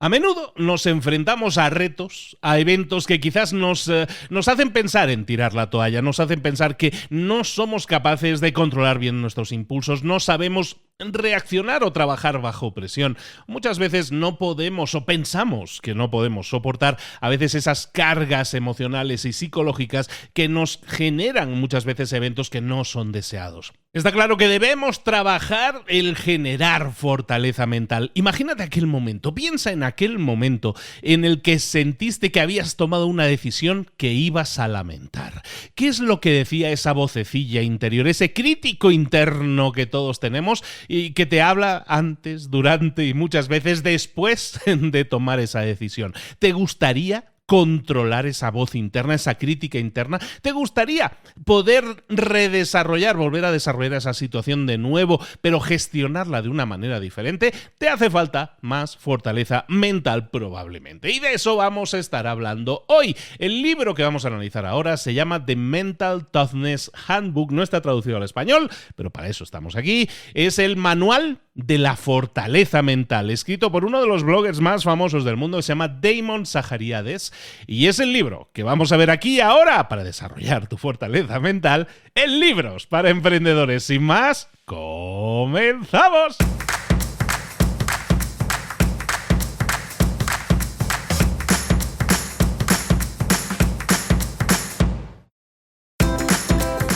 A menudo nos enfrentamos a retos, a eventos que quizás nos hacen pensar en tirar la toalla, nos hacen pensar que no somos capaces de controlar bien nuestros impulsos, no sabemos reaccionar o trabajar bajo presión. Muchas veces no podemos o pensamos que no podemos soportar a veces esas cargas emocionales y psicológicas que nos generan muchas veces eventos que no son deseados. Está claro que debemos trabajar el generar fortaleza mental. Imagínate aquel momento, piensa en aquel momento en el que sentiste que habías tomado una decisión que ibas a lamentar. ¿Qué es lo que decía esa vocecilla interior, ese crítico interno que todos tenemos y que te habla antes, durante y muchas veces después de tomar esa decisión? ¿Te gustaría controlar esa voz interna, esa crítica interna? ¿Te gustaría poder volver a desarrollar esa situación de nuevo, pero gestionarla de una manera diferente? Te hace falta más fortaleza mental probablemente. Y de eso vamos a estar hablando hoy. El libro que vamos a analizar ahora se llama The Mental Toughness Handbook. No está traducido al español, pero para eso estamos aquí. Es el manual de la fortaleza mental, escrito por uno de los bloggers más famosos del mundo, que se llama Damon Zahariades, y es el libro que vamos a ver aquí ahora para desarrollar tu fortaleza mental en Libros para Emprendedores. Sin más, ¡comenzamos!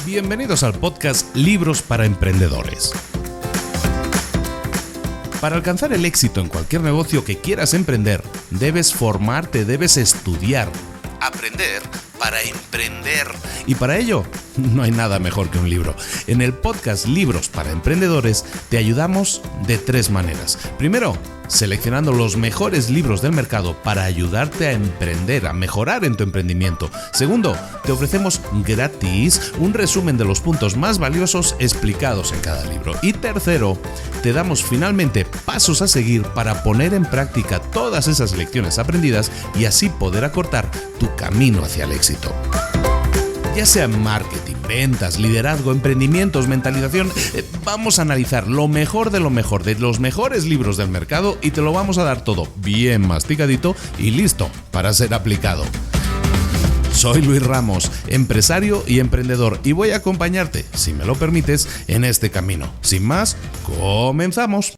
Bienvenidos al podcast Libros para Emprendedores. Para alcanzar el éxito en cualquier negocio que quieras emprender, debes formarte, debes estudiar, aprender para emprender. Y para ello, no hay nada mejor que un libro. En el podcast Libros para Emprendedores te ayudamos de 3 maneras. Primero, seleccionando los mejores libros del mercado para ayudarte a emprender, a mejorar en tu emprendimiento. Segundo, te ofrecemos gratis un resumen de los puntos más valiosos explicados en cada libro. Y tercero, te damos finalmente pasos a seguir para poner en práctica todas esas lecciones aprendidas y así poder acortar tu camino hacia el éxito. Ya sea marketing, ventas, liderazgo, emprendimientos, mentalización, vamos a analizar lo mejor de los mejores libros del mercado y te lo vamos a dar todo bien masticadito y listo para ser aplicado. Soy Luis Ramos, empresario y emprendedor, y voy a acompañarte, si me lo permites, en este camino. Sin más, comenzamos.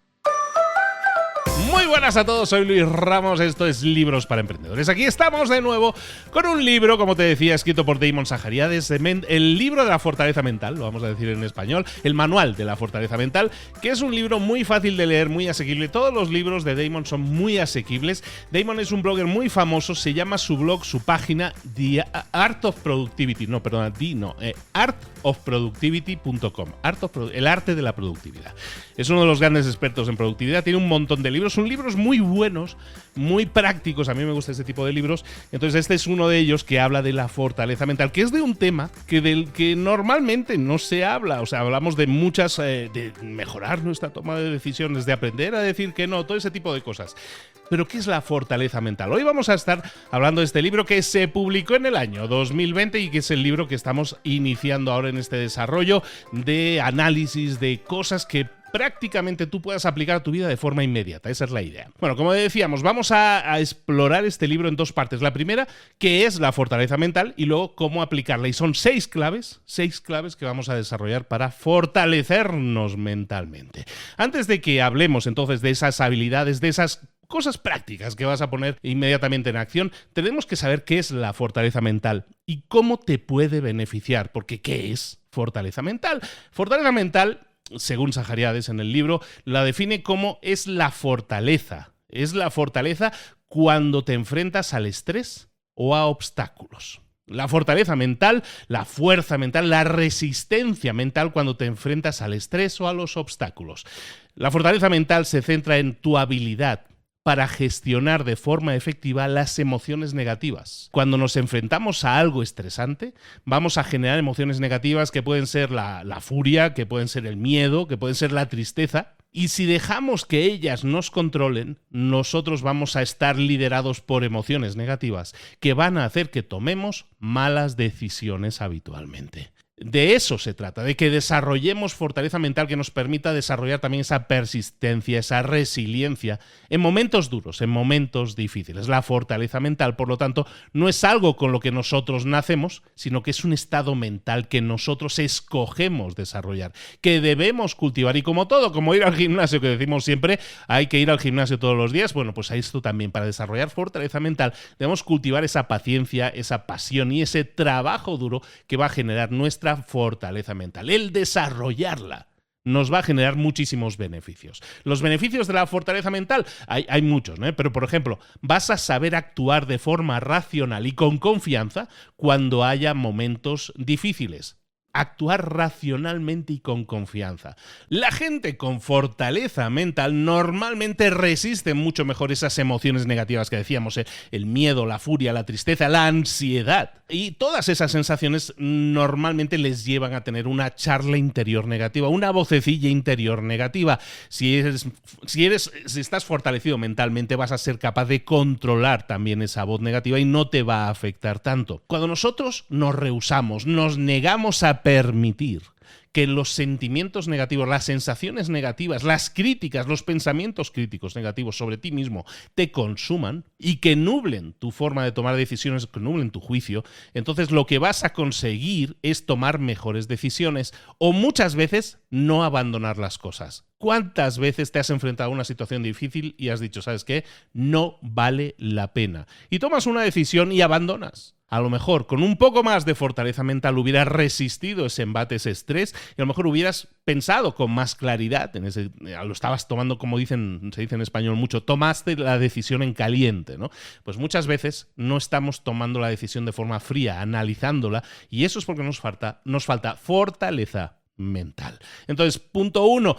Muy buenas a todos, soy Luis Ramos, esto es Libros para Emprendedores. Aquí estamos de nuevo con un libro, como te decía, escrito por Damon Zahariades, el libro de la fortaleza mental, lo vamos a decir en español, el manual de la fortaleza mental, que es un libro muy fácil de leer, muy asequible. Todos los libros de Damon son muy asequibles. Damon es un blogger muy famoso, se llama su blog, su página, artofproductivity.com, el arte de la productividad. Es uno de los grandes expertos en productividad, tiene un montón de libros, son libros muy buenos, muy prácticos, a mí me gusta este tipo de libros. Entonces este es uno de ellos que habla de la fortaleza mental, que es de un tema del que normalmente no se habla. O sea, hablamos de muchas, de mejorar nuestra toma de decisiones, de aprender a decir que no, todo ese tipo de cosas. Pero ¿qué es la fortaleza mental? Hoy vamos a estar hablando de este libro que se publicó en el año 2020 y que es el libro que estamos iniciando ahora en este desarrollo de análisis de cosas que prácticamente tú puedas aplicar a tu vida de forma inmediata. Esa es la idea. Bueno, como decíamos, vamos a explorar este libro en 2 partes. La primera, qué es la fortaleza mental, y luego cómo aplicarla. Y son 6 claves que vamos a desarrollar para fortalecernos mentalmente. Antes de que hablemos entonces de esas habilidades, de esas cosas prácticas que vas a poner inmediatamente en acción, tenemos que saber qué es la fortaleza mental y cómo te puede beneficiar. Porque ¿qué es fortaleza mental? Fortaleza mental, según Zahariades en el libro, la define como es la fortaleza. Es la fortaleza cuando te enfrentas al estrés o a obstáculos. La fortaleza mental, la fuerza mental, la resistencia mental cuando te enfrentas al estrés o a los obstáculos. La fortaleza mental se centra en tu habilidad para gestionar de forma efectiva las emociones negativas. Cuando nos enfrentamos a algo estresante, vamos a generar emociones negativas que pueden ser la furia, que pueden ser el miedo, que pueden ser la tristeza. Y si dejamos que ellas nos controlen, nosotros vamos a estar liderados por emociones negativas que van a hacer que tomemos malas decisiones habitualmente. De eso se trata, de que desarrollemos fortaleza mental que nos permita desarrollar también esa persistencia, esa resiliencia en momentos duros, en momentos difíciles. La fortaleza mental, por lo tanto, no es algo con lo que nosotros nacemos, sino que es un estado mental que nosotros escogemos desarrollar, que debemos cultivar. Y como todo, como ir al gimnasio, que decimos siempre, hay que ir al gimnasio todos los días, bueno, pues a esto también, para desarrollar fortaleza mental, debemos cultivar esa paciencia, esa pasión y ese trabajo duro que va a generar nuestra fortaleza mental. El desarrollarla nos va a generar muchísimos beneficios. Los beneficios de la fortaleza mental, hay muchos, ¿no? Pero, por ejemplo, vas a saber actuar de forma racional y con confianza cuando haya momentos difíciles. Actuar racionalmente y con confianza. La gente con fortaleza mental normalmente resiste mucho mejor esas emociones negativas que decíamos, el miedo, la furia, la tristeza, la ansiedad. Y todas esas sensaciones normalmente les llevan a tener una charla interior negativa, una vocecilla interior negativa. Si estás fortalecido mentalmente, vas a ser capaz de controlar también esa voz negativa y no te va a afectar tanto. Cuando nosotros nos rehusamos, nos negamos a permitir que los sentimientos negativos, las sensaciones negativas, las críticas, los pensamientos críticos negativos sobre ti mismo te consuman y que nublen tu forma de tomar decisiones, que nublen tu juicio, entonces lo que vas a conseguir es tomar mejores decisiones o muchas veces no abandonar las cosas. ¿Cuántas veces te has enfrentado a una situación difícil y has dicho, ¿sabes qué? No vale la pena. Y tomas una decisión y abandonas. A lo mejor con un poco más de fortaleza mental hubieras resistido ese embate, ese estrés, y a lo mejor hubieras pensado con más claridad, lo estabas tomando, como se dice en español mucho, tomaste la decisión en caliente, ¿no? Pues muchas veces no estamos tomando la decisión de forma fría, analizándola, y eso es porque nos falta fortaleza mental. Entonces, punto 1,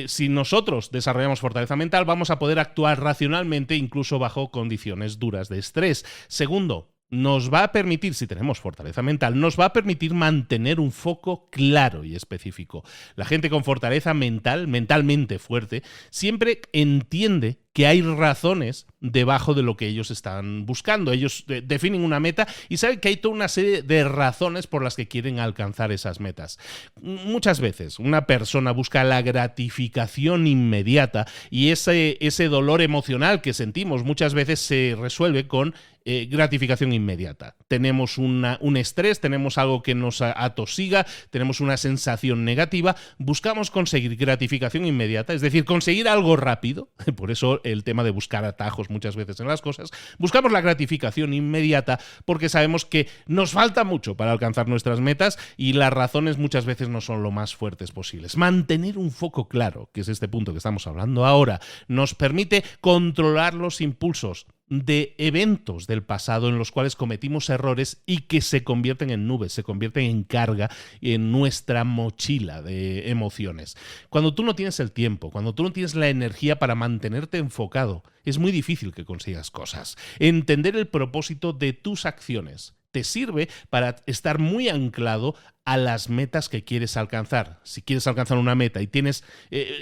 si nosotros desarrollamos fortaleza mental, vamos a poder actuar racionalmente incluso bajo condiciones duras de estrés. Segundo, nos va a permitir, si tenemos fortaleza mental, nos va a permitir mantener un foco claro y específico. La gente con fortaleza mental, mentalmente fuerte, siempre entiende que hay razones debajo de lo que ellos están buscando. Ellos definen una meta y saben que hay toda una serie de razones por las que quieren alcanzar esas metas. Muchas veces una persona busca la gratificación inmediata y ese dolor emocional que sentimos muchas veces se resuelve con gratificación inmediata. Tenemos un estrés, tenemos algo que nos atosiga, tenemos una sensación negativa, buscamos conseguir gratificación inmediata, es decir, conseguir algo rápido. Por eso el tema de buscar atajos muchas veces en las cosas. Buscamos la gratificación inmediata porque sabemos que nos falta mucho para alcanzar nuestras metas y las razones muchas veces no son lo más fuertes posibles. Mantener un foco claro, que es este punto que estamos hablando ahora, nos permite controlar los impulsos de eventos del pasado en los cuales cometimos errores y que se convierten en nubes, se convierten en carga en nuestra mochila de emociones. Cuando tú no tienes el tiempo, cuando tú no tienes la energía para mantenerte enfocado, es muy difícil que consigas cosas. Entender el propósito de tus acciones te sirve para estar muy anclado a las metas que quieres alcanzar. Si quieres alcanzar una meta y tienes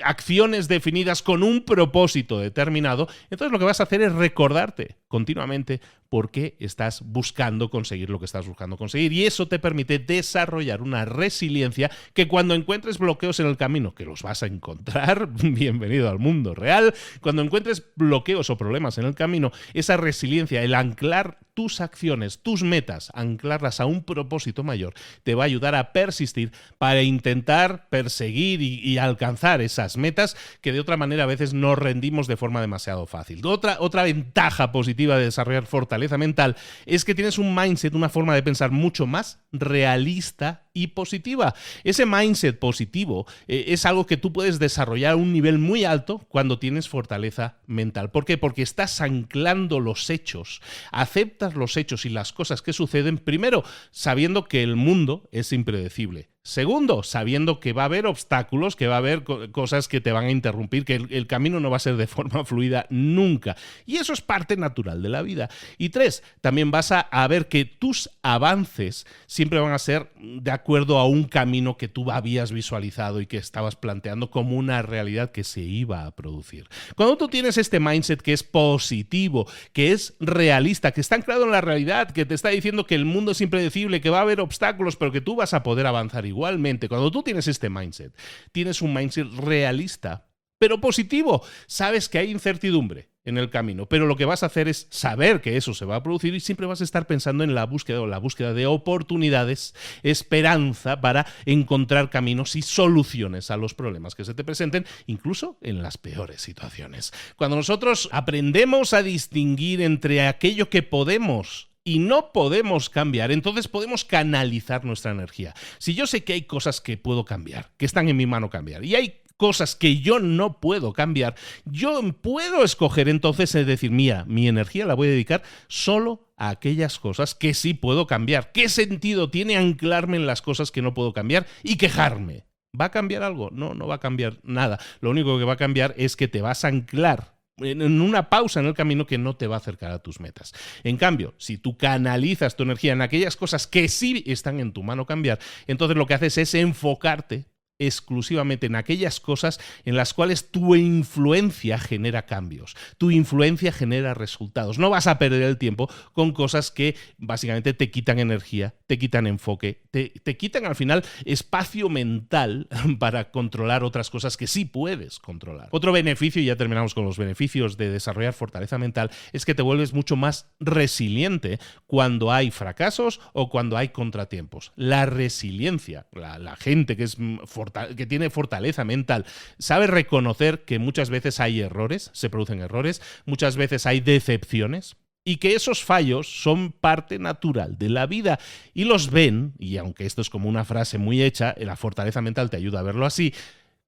acciones definidas con un propósito determinado, entonces lo que vas a hacer es recordarte continuamente por qué estás buscando conseguir lo que estás buscando conseguir. Y eso te permite desarrollar una resiliencia que cuando encuentres bloqueos en el camino, que los vas a encontrar, bienvenido al mundo real, cuando encuentres bloqueos o problemas en el camino, esa resiliencia, el anclar tus acciones, tus metas, anclarlas a un propósito mayor, te va a ayudar a persistir para intentar perseguir y alcanzar esas metas que de otra manera a veces nos rendimos de forma demasiado fácil. Otra ventaja positiva de desarrollar fortaleza mental es que tienes un mindset, una forma de pensar mucho más realista y positiva. Ese mindset positivo es algo que tú puedes desarrollar a un nivel muy alto cuando tienes fortaleza mental. ¿Por qué? Porque estás anclando los hechos, aceptas los hechos y las cosas que suceden, primero sabiendo que el mundo es impredecible. Segundo, sabiendo que va a haber obstáculos, que va a haber cosas que te van a interrumpir, que el camino no va a ser de forma fluida nunca. Y eso es parte natural de la vida. Y tres, también vas a ver que tus avances siempre van a ser de acuerdo a un camino que tú habías visualizado y que estabas planteando como una realidad que se iba a producir. Cuando tú tienes este mindset que es positivo, que es realista, que está anclado en la realidad, que te está diciendo que el mundo es impredecible, que va a haber obstáculos, pero que tú vas a poder avanzar igualmente. Cuando tú tienes este mindset, tienes un mindset realista, pero positivo. Sabes que hay incertidumbre en el camino, pero lo que vas a hacer es saber que eso se va a producir y siempre vas a estar pensando en la búsqueda de oportunidades, esperanza para encontrar caminos y soluciones a los problemas que se te presenten, incluso en las peores situaciones. Cuando nosotros aprendemos a distinguir entre aquello que podemos y no podemos cambiar, entonces podemos canalizar nuestra energía. Si yo sé que hay cosas que puedo cambiar, que están en mi mano cambiar, y hay cosas que yo no puedo cambiar, yo puedo escoger entonces, es decir, mira, mi energía la voy a dedicar solo a aquellas cosas que sí puedo cambiar. ¿Qué sentido tiene anclarme en las cosas que no puedo cambiar y quejarme? ¿Va a cambiar algo? No, no va a cambiar nada. Lo único que va a cambiar es que te vas a anclar en una pausa en el camino que no te va a acercar a tus metas. En cambio, si tú canalizas tu energía en aquellas cosas que sí están en tu mano cambiar, entonces lo que haces es enfocarte exclusivamente en aquellas cosas en las cuales tu influencia genera cambios, tu influencia genera resultados. No vas a perder el tiempo con cosas que básicamente te quitan energía, te quitan enfoque, te quitan al final espacio mental para controlar otras cosas que sí puedes controlar. Otro beneficio, y ya terminamos con los beneficios de desarrollar fortaleza mental, es que te vuelves mucho más resiliente cuando hay fracasos o cuando hay contratiempos. La resiliencia, la gente que tiene fortaleza mental, sabe reconocer que muchas veces hay errores, se producen errores, muchas veces hay decepciones y que esos fallos son parte natural de la vida y los ven, y aunque esto es como una frase muy hecha, la fortaleza mental te ayuda a verlo así,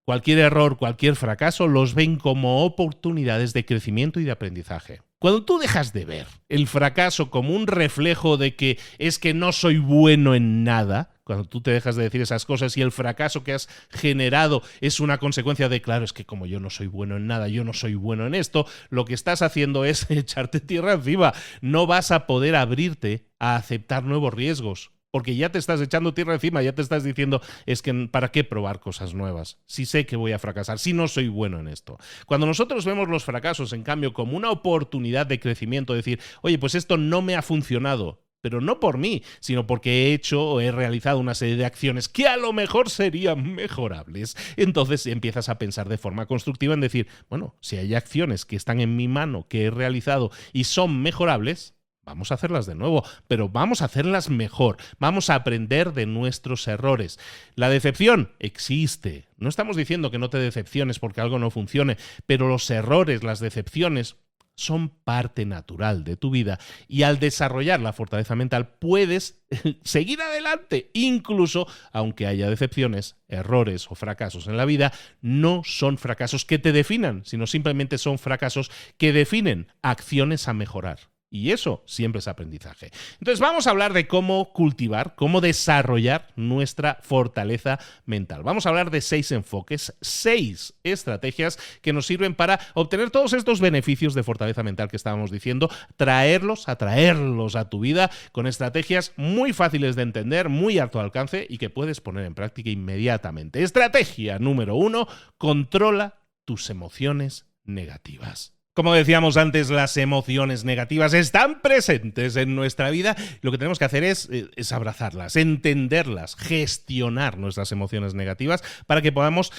cualquier error, cualquier fracaso los ven como oportunidades de crecimiento y de aprendizaje. Cuando tú dejas de ver el fracaso como un reflejo de que es que no soy bueno en nada, cuando tú te dejas de decir esas cosas y el fracaso que has generado es una consecuencia de, claro, es que como yo no soy bueno en nada, yo no soy bueno en esto, lo que estás haciendo es echarte tierra encima. No vas a poder abrirte a aceptar nuevos riesgos. Porque ya te estás echando tierra encima, ya te estás diciendo, es que ¿para qué probar cosas nuevas? Si sé que voy a fracasar, si no soy bueno en esto. Cuando nosotros vemos los fracasos, en cambio, como una oportunidad de crecimiento, decir, oye, pues esto no me ha funcionado, pero no por mí, sino porque he hecho o he realizado una serie de acciones que a lo mejor serían mejorables. Entonces empiezas a pensar de forma constructiva en decir, bueno, si hay acciones que están en mi mano, que he realizado y son mejorables, vamos a hacerlas de nuevo, pero vamos a hacerlas mejor. Vamos a aprender de nuestros errores. La decepción existe. No estamos diciendo que no te decepciones porque algo no funcione, pero los errores, las decepciones, son parte natural de tu vida y al desarrollar la fortaleza mental puedes seguir adelante, incluso aunque haya decepciones, errores o fracasos en la vida, no son fracasos que te definan, sino simplemente son fracasos que definen acciones a mejorar. Y eso siempre es aprendizaje. Entonces vamos a hablar de cómo cultivar, cómo desarrollar nuestra fortaleza mental. Vamos a hablar de 6 enfoques, 6 estrategias que nos sirven para obtener todos estos beneficios de fortaleza mental que estábamos diciendo, atraerlos a tu vida con estrategias muy fáciles de entender, muy a tu alcance y que puedes poner en práctica inmediatamente. Estrategia número 1, controla tus emociones negativas. Como decíamos antes, las emociones negativas están presentes en nuestra vida. Lo que tenemos que hacer es abrazarlas, entenderlas, gestionar nuestras emociones negativas para que podamos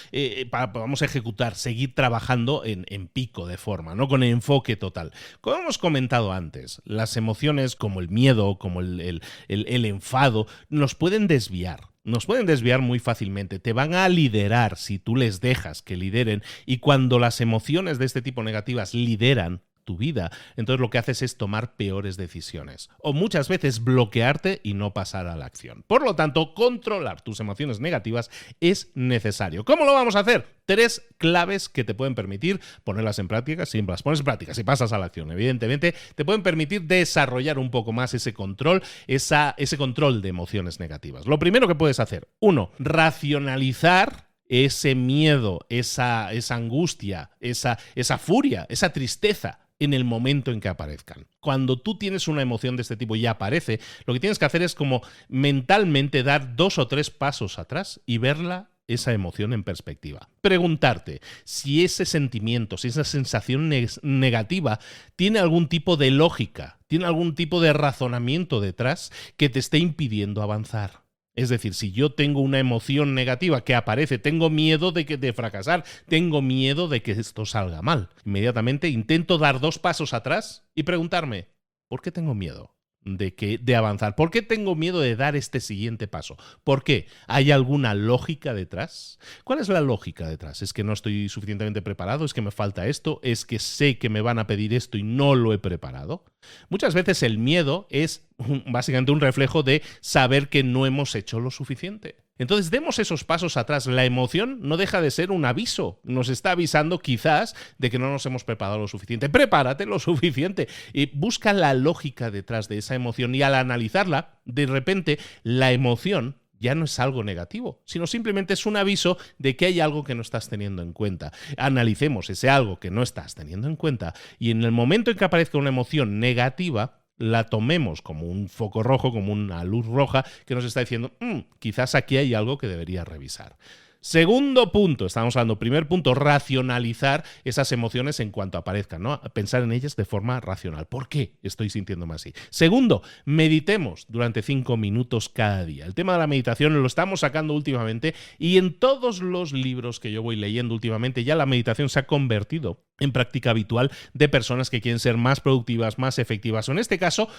ejecutar, seguir trabajando en pico de forma, ¿no? Con enfoque total. Como hemos comentado antes, las emociones como el miedo, como el enfado, nos pueden desviar. Nos pueden desviar muy fácilmente, te van a liderar si tú les dejas que lideren y cuando las emociones de este tipo negativas lideran tu vida. Entonces lo que haces es tomar peores decisiones o muchas veces bloquearte y no pasar a la acción. Por lo tanto, controlar tus emociones negativas es necesario. ¿Cómo lo vamos a hacer? 3 claves que te pueden permitir ponerlas en práctica. Si las pones en práctica, si pasas a la acción, evidentemente, te pueden permitir desarrollar un poco más ese control, ese control de emociones negativas. Lo primero que puedes hacer, 1, racionalizar ese miedo, esa angustia, esa furia, esa tristeza en el momento en que aparezcan. Cuando tú tienes una emoción de este tipo y aparece, lo que tienes que hacer es como mentalmente dar 2 o 3 pasos atrás y verla, esa emoción, en perspectiva. Preguntarte si ese sentimiento, si esa sensación negativa tiene algún tipo de lógica, tiene algún tipo de razonamiento detrás que te esté impidiendo avanzar. Es decir, si yo tengo una emoción negativa que aparece, tengo miedo de fracasar, tengo miedo de que esto salga mal. Inmediatamente intento dar 2 pasos atrás y preguntarme, ¿por qué tengo miedo de avanzar? ¿Por qué tengo miedo de dar este siguiente paso? ¿Por qué? ¿Hay alguna lógica detrás? ¿Cuál es la lógica detrás? ¿Es que no estoy suficientemente preparado? ¿Es que me falta esto? ¿Es que sé que me van a pedir esto y no lo he preparado? Muchas veces el miedo es básicamente un reflejo de saber que no hemos hecho lo suficiente. Entonces demos esos pasos atrás. La emoción no deja de ser un aviso. Nos está avisando quizás de que no nos hemos preparado lo suficiente. Prepárate lo suficiente y busca la lógica detrás de esa emoción, y al analizarla, de repente la emoción ya no es algo negativo, sino simplemente es un aviso de que hay algo que no estás teniendo en cuenta. Analicemos ese algo que no estás teniendo en cuenta y en el momento en que aparezca una emoción negativa, la tomemos como un foco rojo, como una luz roja que nos está diciendo, quizás aquí hay algo que debería revisar. Segundo punto, estamos hablando, primer punto, racionalizar esas emociones en cuanto aparezcan, ¿no? Pensar en ellas de forma racional. ¿Por qué estoy sintiéndome así? Segundo, meditemos durante 5 minutos cada día. El tema de la meditación lo estamos sacando últimamente y en todos los libros que yo voy leyendo últimamente ya la meditación se ha convertido en práctica habitual de personas que quieren ser más productivas, más efectivas, o en este caso,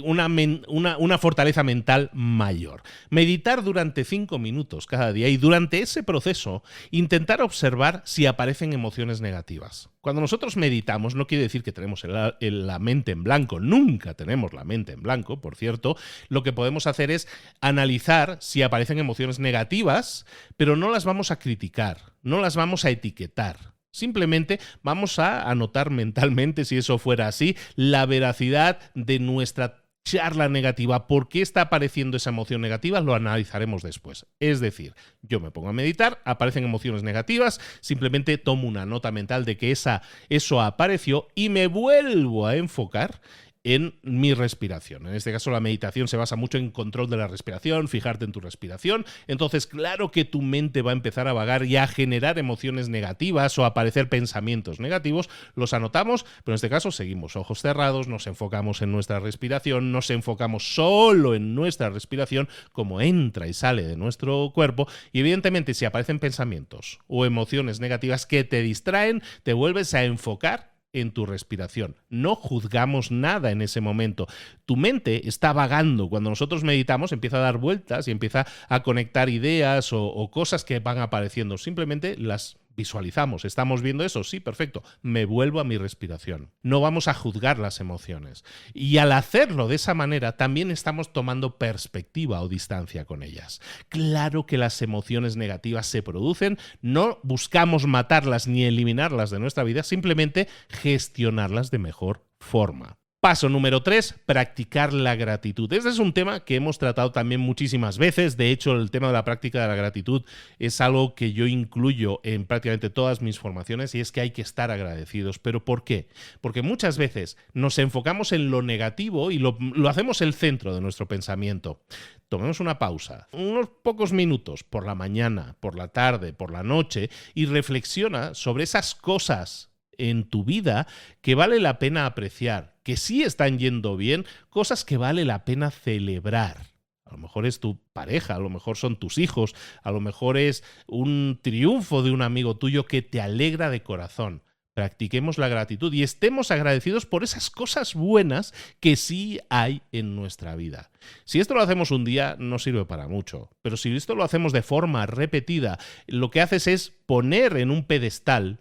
una fortaleza mental mayor. Meditar durante 5 minutos cada día y durante ese proceso intentar observar si aparecen emociones negativas. Cuando nosotros meditamos no quiere decir que tenemos la mente en blanco, nunca tenemos la mente en blanco, por cierto. Lo que podemos hacer es analizar si aparecen emociones negativas, pero no las vamos a criticar, no las vamos a etiquetar. Simplemente vamos a anotar mentalmente, si eso fuera así, la veracidad de nuestra charla negativa. ¿Por qué está apareciendo esa emoción negativa? Lo analizaremos después. Es decir, yo me pongo a meditar, aparecen emociones negativas, simplemente tomo una nota mental de que eso apareció y me vuelvo a enfocar en mi respiración. En este caso la meditación se basa mucho en control de la respiración, fijarte en tu respiración. Entonces, claro que tu mente va a empezar a vagar y a generar emociones negativas o a aparecer pensamientos negativos. Los anotamos, pero en este caso seguimos ojos cerrados, nos enfocamos en nuestra respiración, nos enfocamos solo en nuestra respiración, como entra y sale de nuestro cuerpo, y evidentemente si aparecen pensamientos o emociones negativas que te distraen, te vuelves a enfocar en tu respiración. No juzgamos nada en ese momento. Tu mente está vagando. Cuando nosotros meditamos empieza a dar vueltas y empieza a conectar ideas o cosas que van apareciendo. Simplemente las visualizamos. ¿Estamos viendo eso? Sí, perfecto. Me vuelvo a mi respiración. No vamos a juzgar las emociones. Y al hacerlo de esa manera también estamos tomando perspectiva o distancia con ellas. Claro que las emociones negativas se producen. No buscamos matarlas ni eliminarlas de nuestra vida, simplemente gestionarlas de mejor forma. Paso número 3, practicar la gratitud. Este es un tema que hemos tratado también muchísimas veces. De hecho, el tema de la práctica de la gratitud es algo que yo incluyo en prácticamente todas mis formaciones y es que hay que estar agradecidos. ¿Pero por qué? Porque muchas veces nos enfocamos en lo negativo y lo hacemos el centro de nuestro pensamiento. Tomemos una pausa, unos pocos minutos por la mañana, por la tarde, por la noche y reflexiona sobre esas cosas en tu vida que vale la pena apreciar, que sí están yendo bien, cosas que vale la pena celebrar. A lo mejor es tu pareja, a lo mejor son tus hijos, a lo mejor es un triunfo de un amigo tuyo que te alegra de corazón. practiquemos la gratitud y estemos agradecidos por esas cosas buenas que sí hay en nuestra vida. Si esto lo hacemos un día, no sirve para mucho, pero si esto lo hacemos de forma repetida, lo que haces es poner en un pedestal,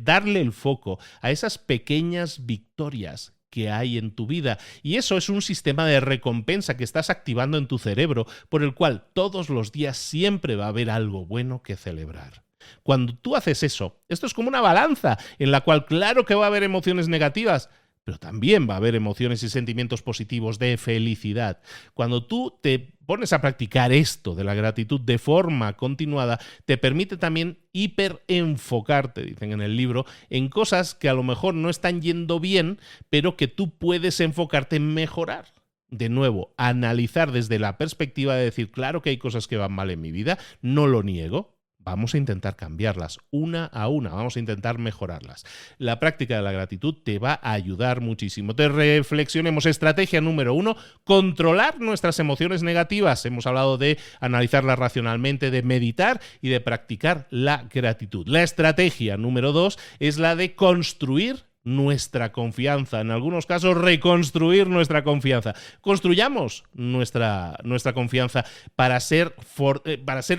darle el foco a esas pequeñas victorias que hay en tu vida. Y eso es un sistema de recompensa que estás activando en tu cerebro, por el cual todos los días siempre va a haber algo bueno que celebrar. Cuando tú haces eso, esto es como una balanza en la cual claro que va a haber emociones negativas, pero también va a haber emociones y sentimientos positivos de felicidad. Cuando tú te pones a practicar esto de la gratitud de forma continuada, te permite también hiperenfocarte, dicen en el libro, en cosas que a lo mejor no están yendo bien, pero que tú puedes enfocarte en mejorar. De nuevo, analizar desde la perspectiva de decir, claro que hay cosas que van mal en mi vida, no lo niego. Vamos a intentar cambiarlas una a una, vamos a intentar mejorarlas. La práctica de la gratitud te va a ayudar muchísimo. Te reflexionemos. Estrategia número 1, controlar nuestras emociones negativas. Hemos hablado de analizarlas racionalmente, de meditar y de practicar la gratitud. La estrategia número 2 es la de construir nuestra confianza, en algunos casos reconstruir nuestra confianza. Construyamos nuestra confianza para ser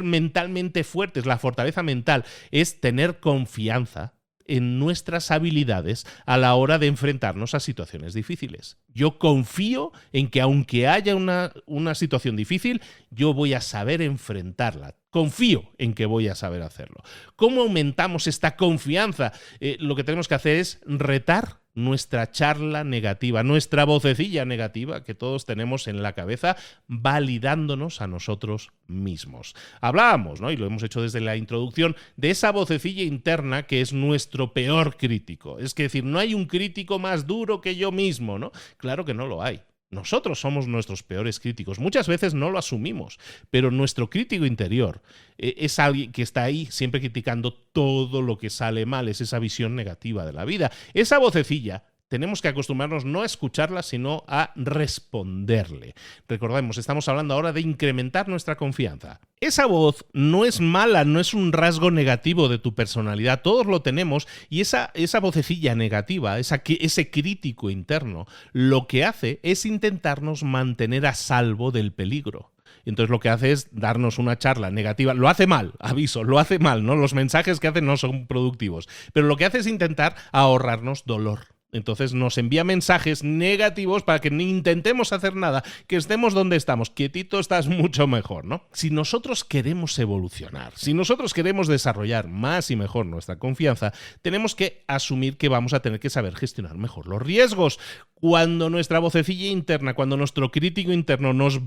mentalmente fuertes. La fortaleza mental es tener confianza en nuestras habilidades a la hora de enfrentarnos a situaciones difíciles. Yo confío en que aunque haya una situación difícil, yo voy a saber enfrentarla. Confío en que voy a saber hacerlo. ¿Cómo aumentamos esta confianza? Lo que tenemos que hacer es retar nuestra charla negativa, nuestra vocecilla negativa que todos tenemos en la cabeza, validándonos a nosotros mismos. Hablábamos, ¿no? Y lo hemos hecho desde la introducción, de esa vocecilla interna que es nuestro peor crítico. Es decir, no hay un crítico más duro que yo mismo, ¿no? Claro que no lo hay. Nosotros somos nuestros peores críticos. Muchas veces no lo asumimos, pero nuestro crítico interior es alguien que está ahí siempre criticando todo lo que sale mal, es esa visión negativa de la vida. Esa vocecilla tenemos que acostumbrarnos no a escucharla, sino a responderle. Recordemos, estamos hablando ahora de incrementar nuestra confianza. Esa voz no es mala, no es un rasgo negativo de tu personalidad, todos lo tenemos, y esa vocecilla negativa, ese crítico interno, lo que hace es intentarnos mantener a salvo del peligro. Entonces lo que hace es darnos una charla negativa. Lo hace mal, aviso, lo hace mal, ¿no? Los mensajes que hace no son productivos, pero lo que hace es intentar ahorrarnos dolor. Entonces nos envía mensajes negativos para que ni intentemos hacer nada, que estemos donde estamos, quietito estás mucho mejor, ¿no? Si nosotros queremos evolucionar, si nosotros queremos desarrollar más y mejor nuestra confianza, tenemos que asumir que vamos a tener que saber gestionar mejor los riesgos. Cuando nuestra vocecilla interna, cuando nuestro crítico interno nos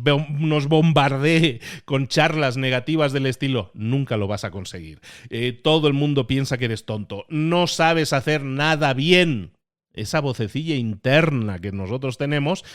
bombardee con charlas negativas del estilo, nunca lo vas a conseguir. Todo el mundo piensa que eres tonto, no sabes hacer nada bien. Esa vocecilla interna que nosotros tenemos,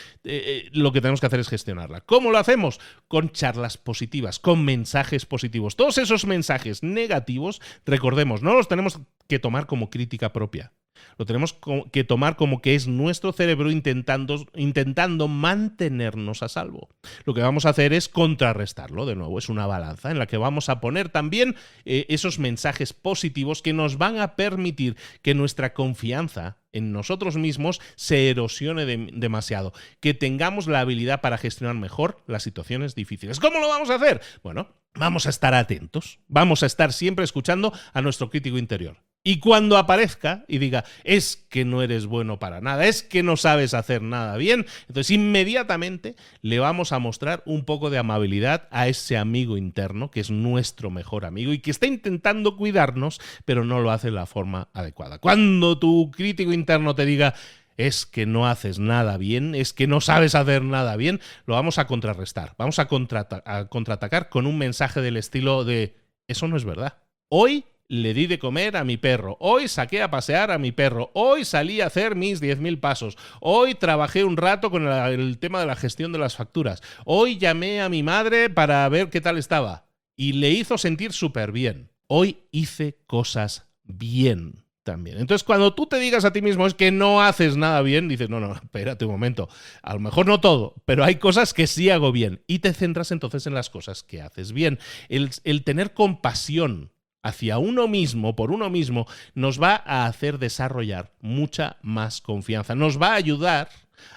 lo que tenemos que hacer es gestionarla. ¿Cómo lo hacemos? Con charlas positivas, con mensajes positivos. Todos esos mensajes negativos, recordemos, no los tenemos que tomar como crítica propia. Lo tenemos que tomar como que es nuestro cerebro intentando mantenernos a salvo. Lo que vamos a hacer es contrarrestarlo. De nuevo, es una balanza en la que vamos a poner también esos mensajes positivos que nos van a permitir que nuestra confianza en nosotros mismos se erosione demasiado, que tengamos la habilidad para gestionar mejor las situaciones difíciles. ¿Cómo lo vamos a hacer? Bueno, vamos a estar atentos, vamos a estar siempre escuchando a nuestro crítico interior. Y cuando aparezca y diga, es que no eres bueno para nada, es que no sabes hacer nada bien, entonces inmediatamente le vamos a mostrar un poco de amabilidad a ese amigo interno, que es nuestro mejor amigo y que está intentando cuidarnos, pero no lo hace de la forma adecuada. Cuando tu crítico interno te diga, es que no haces nada bien, es que no sabes hacer nada bien, lo vamos a contrarrestar, vamos a contraatacar con un mensaje del estilo de, eso no es verdad. Hoy le di de comer a mi perro, hoy saqué a pasear a mi perro, hoy salí a hacer mis 10.000 pasos, hoy trabajé un rato con el tema de la gestión de las facturas, hoy llamé a mi madre para ver qué tal estaba y le hizo sentir súper bien. Hoy hice cosas bien también. Entonces, cuando tú te digas a ti mismo es que no haces nada bien, dices, no, espérate un momento, a lo mejor no todo, pero hay cosas que sí hago bien y te centras entonces en las cosas que haces bien. El tener compasión hacia uno mismo, por uno mismo, nos va a hacer desarrollar mucha más confianza. Nos va a ayudar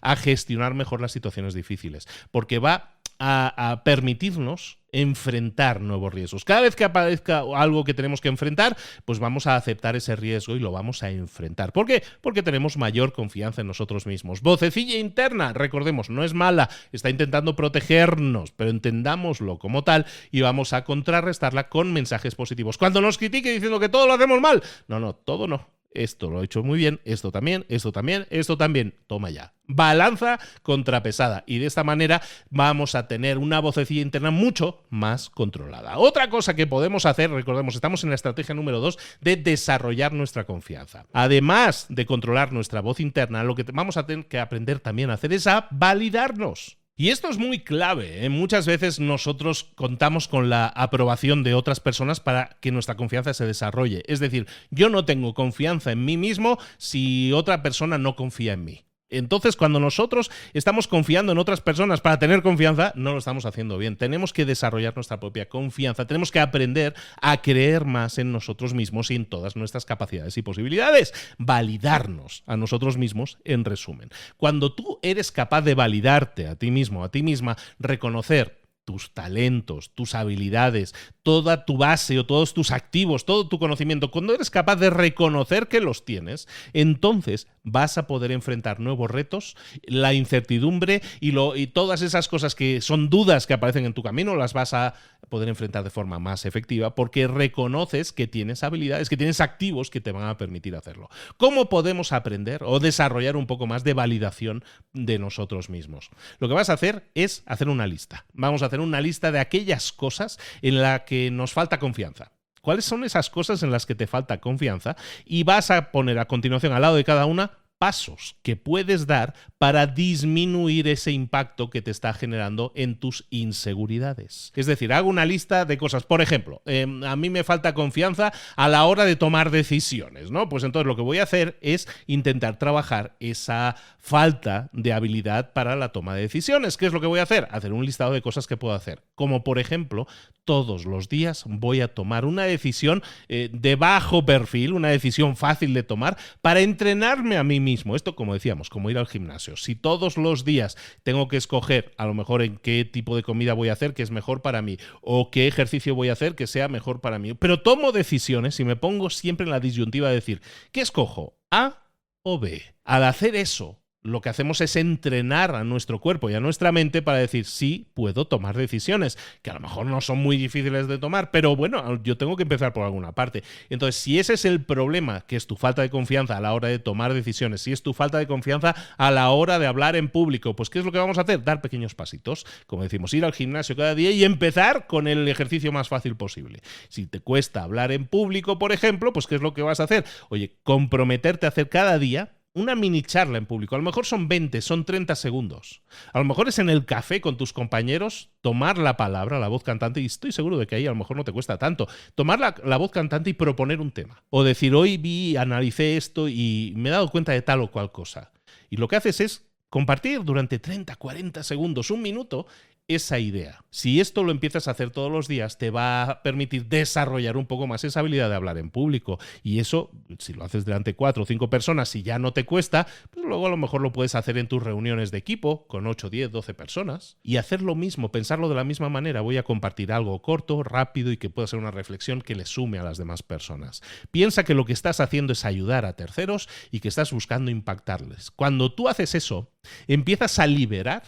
a gestionar mejor las situaciones difíciles, porque va a permitirnos enfrentar nuevos riesgos. Cada vez que aparezca algo que tenemos que enfrentar, pues vamos a aceptar ese riesgo y lo vamos a enfrentar. ¿Por qué? Porque tenemos mayor confianza en nosotros mismos. Vocecilla interna, recordemos, no es mala, está intentando protegernos, pero entendámoslo como tal y vamos a contrarrestarla con mensajes positivos. Cuando nos critique diciendo que todo lo hacemos mal, no, todo no. Esto lo he hecho muy bien, esto también, esto también, esto también. Toma ya. Balanza contrapesada. Y de esta manera vamos a tener una vocecilla interna mucho más controlada. Otra cosa que podemos hacer, recordemos, estamos en la estrategia número 2 de desarrollar nuestra confianza. Además de controlar nuestra voz interna, lo que vamos a tener que aprender también a hacer es a validarnos. Y esto es muy clave, ¿eh? Muchas veces nosotros contamos con la aprobación de otras personas para que nuestra confianza se desarrolle. Es decir, yo no tengo confianza en mí mismo si otra persona no confía en mí. Entonces, cuando nosotros estamos confiando en otras personas para tener confianza, no lo estamos haciendo bien. Tenemos que desarrollar nuestra propia confianza. Tenemos que aprender a creer más en nosotros mismos y en todas nuestras capacidades y posibilidades. Validarnos a nosotros mismos, en resumen. Cuando tú eres capaz de validarte a ti mismo, a ti misma, reconocer tus talentos, tus habilidades, toda tu base o todos tus activos, todo tu conocimiento, cuando eres capaz de reconocer que los tienes, entonces vas a poder enfrentar nuevos retos, la incertidumbre y todas esas cosas que son dudas que aparecen en tu camino, las vas a poder enfrentar de forma más efectiva porque reconoces que tienes habilidades, que tienes activos que te van a permitir hacerlo. ¿Cómo podemos aprender o desarrollar un poco más de validación de nosotros mismos? Lo que vas a hacer es hacer una lista. Vamos a hacer una lista de aquellas cosas en las que nos falta confianza. ¿Cuáles son esas cosas en las que te falta confianza? Y vas a poner a continuación al lado de cada una pasos que puedes dar para disminuir ese impacto que te está generando en tus inseguridades. Es decir, hago una lista de cosas. Por ejemplo, a mí me falta confianza a la hora de tomar decisiones, ¿no? Pues entonces lo que voy a hacer es intentar trabajar esa falta de habilidad para la toma de decisiones. ¿Qué es lo que voy a hacer? Hacer un listado de cosas que puedo hacer. Como por ejemplo, todos los días voy a tomar una decisión de bajo perfil, una decisión fácil de tomar para entrenarme a mí mismo. Esto, como decíamos, como ir al gimnasio. Si todos los días tengo que escoger a lo mejor en qué tipo de comida voy a hacer que es mejor para mí o qué ejercicio voy a hacer que sea mejor para mí, pero tomo decisiones y me pongo siempre en la disyuntiva de decir, ¿qué escojo? ¿A o B? Al hacer eso, lo que hacemos es entrenar a nuestro cuerpo y a nuestra mente para decir, sí, puedo tomar decisiones, que a lo mejor no son muy difíciles de tomar, pero bueno, yo tengo que empezar por alguna parte. Entonces, si ese es el problema, que es tu falta de confianza a la hora de tomar decisiones, si es tu falta de confianza a la hora de hablar en público, pues ¿qué es lo que vamos a hacer? Dar pequeños pasitos, como decimos, ir al gimnasio cada día y empezar con el ejercicio más fácil posible. Si te cuesta hablar en público, por ejemplo, pues ¿qué es lo que vas a hacer? Oye, comprometerte a hacer cada día una mini charla en público. A lo mejor son 20, son 30 segundos. A lo mejor es en el café con tus compañeros, tomar la palabra, la voz cantante, y estoy seguro de que ahí a lo mejor no te cuesta tanto. Tomar la voz cantante y proponer un tema. O decir, hoy analicé esto y me he dado cuenta de tal o cual cosa. Y lo que haces es compartir durante 30, 40 segundos, un minuto, esa idea. Si esto lo empiezas a hacer todos los días, te va a permitir desarrollar un poco más esa habilidad de hablar en público. Y eso, si lo haces delante de 4 o 5 personas, si ya no te cuesta, pues luego a lo mejor lo puedes hacer en tus reuniones de equipo con 8, 10, 12 personas. Y hacer lo mismo, pensarlo de la misma manera. Voy a compartir algo corto, rápido y que pueda ser una reflexión que le sume a las demás personas. Piensa que lo que estás haciendo es ayudar a terceros y que estás buscando impactarles. Cuando tú haces eso, empiezas a liberar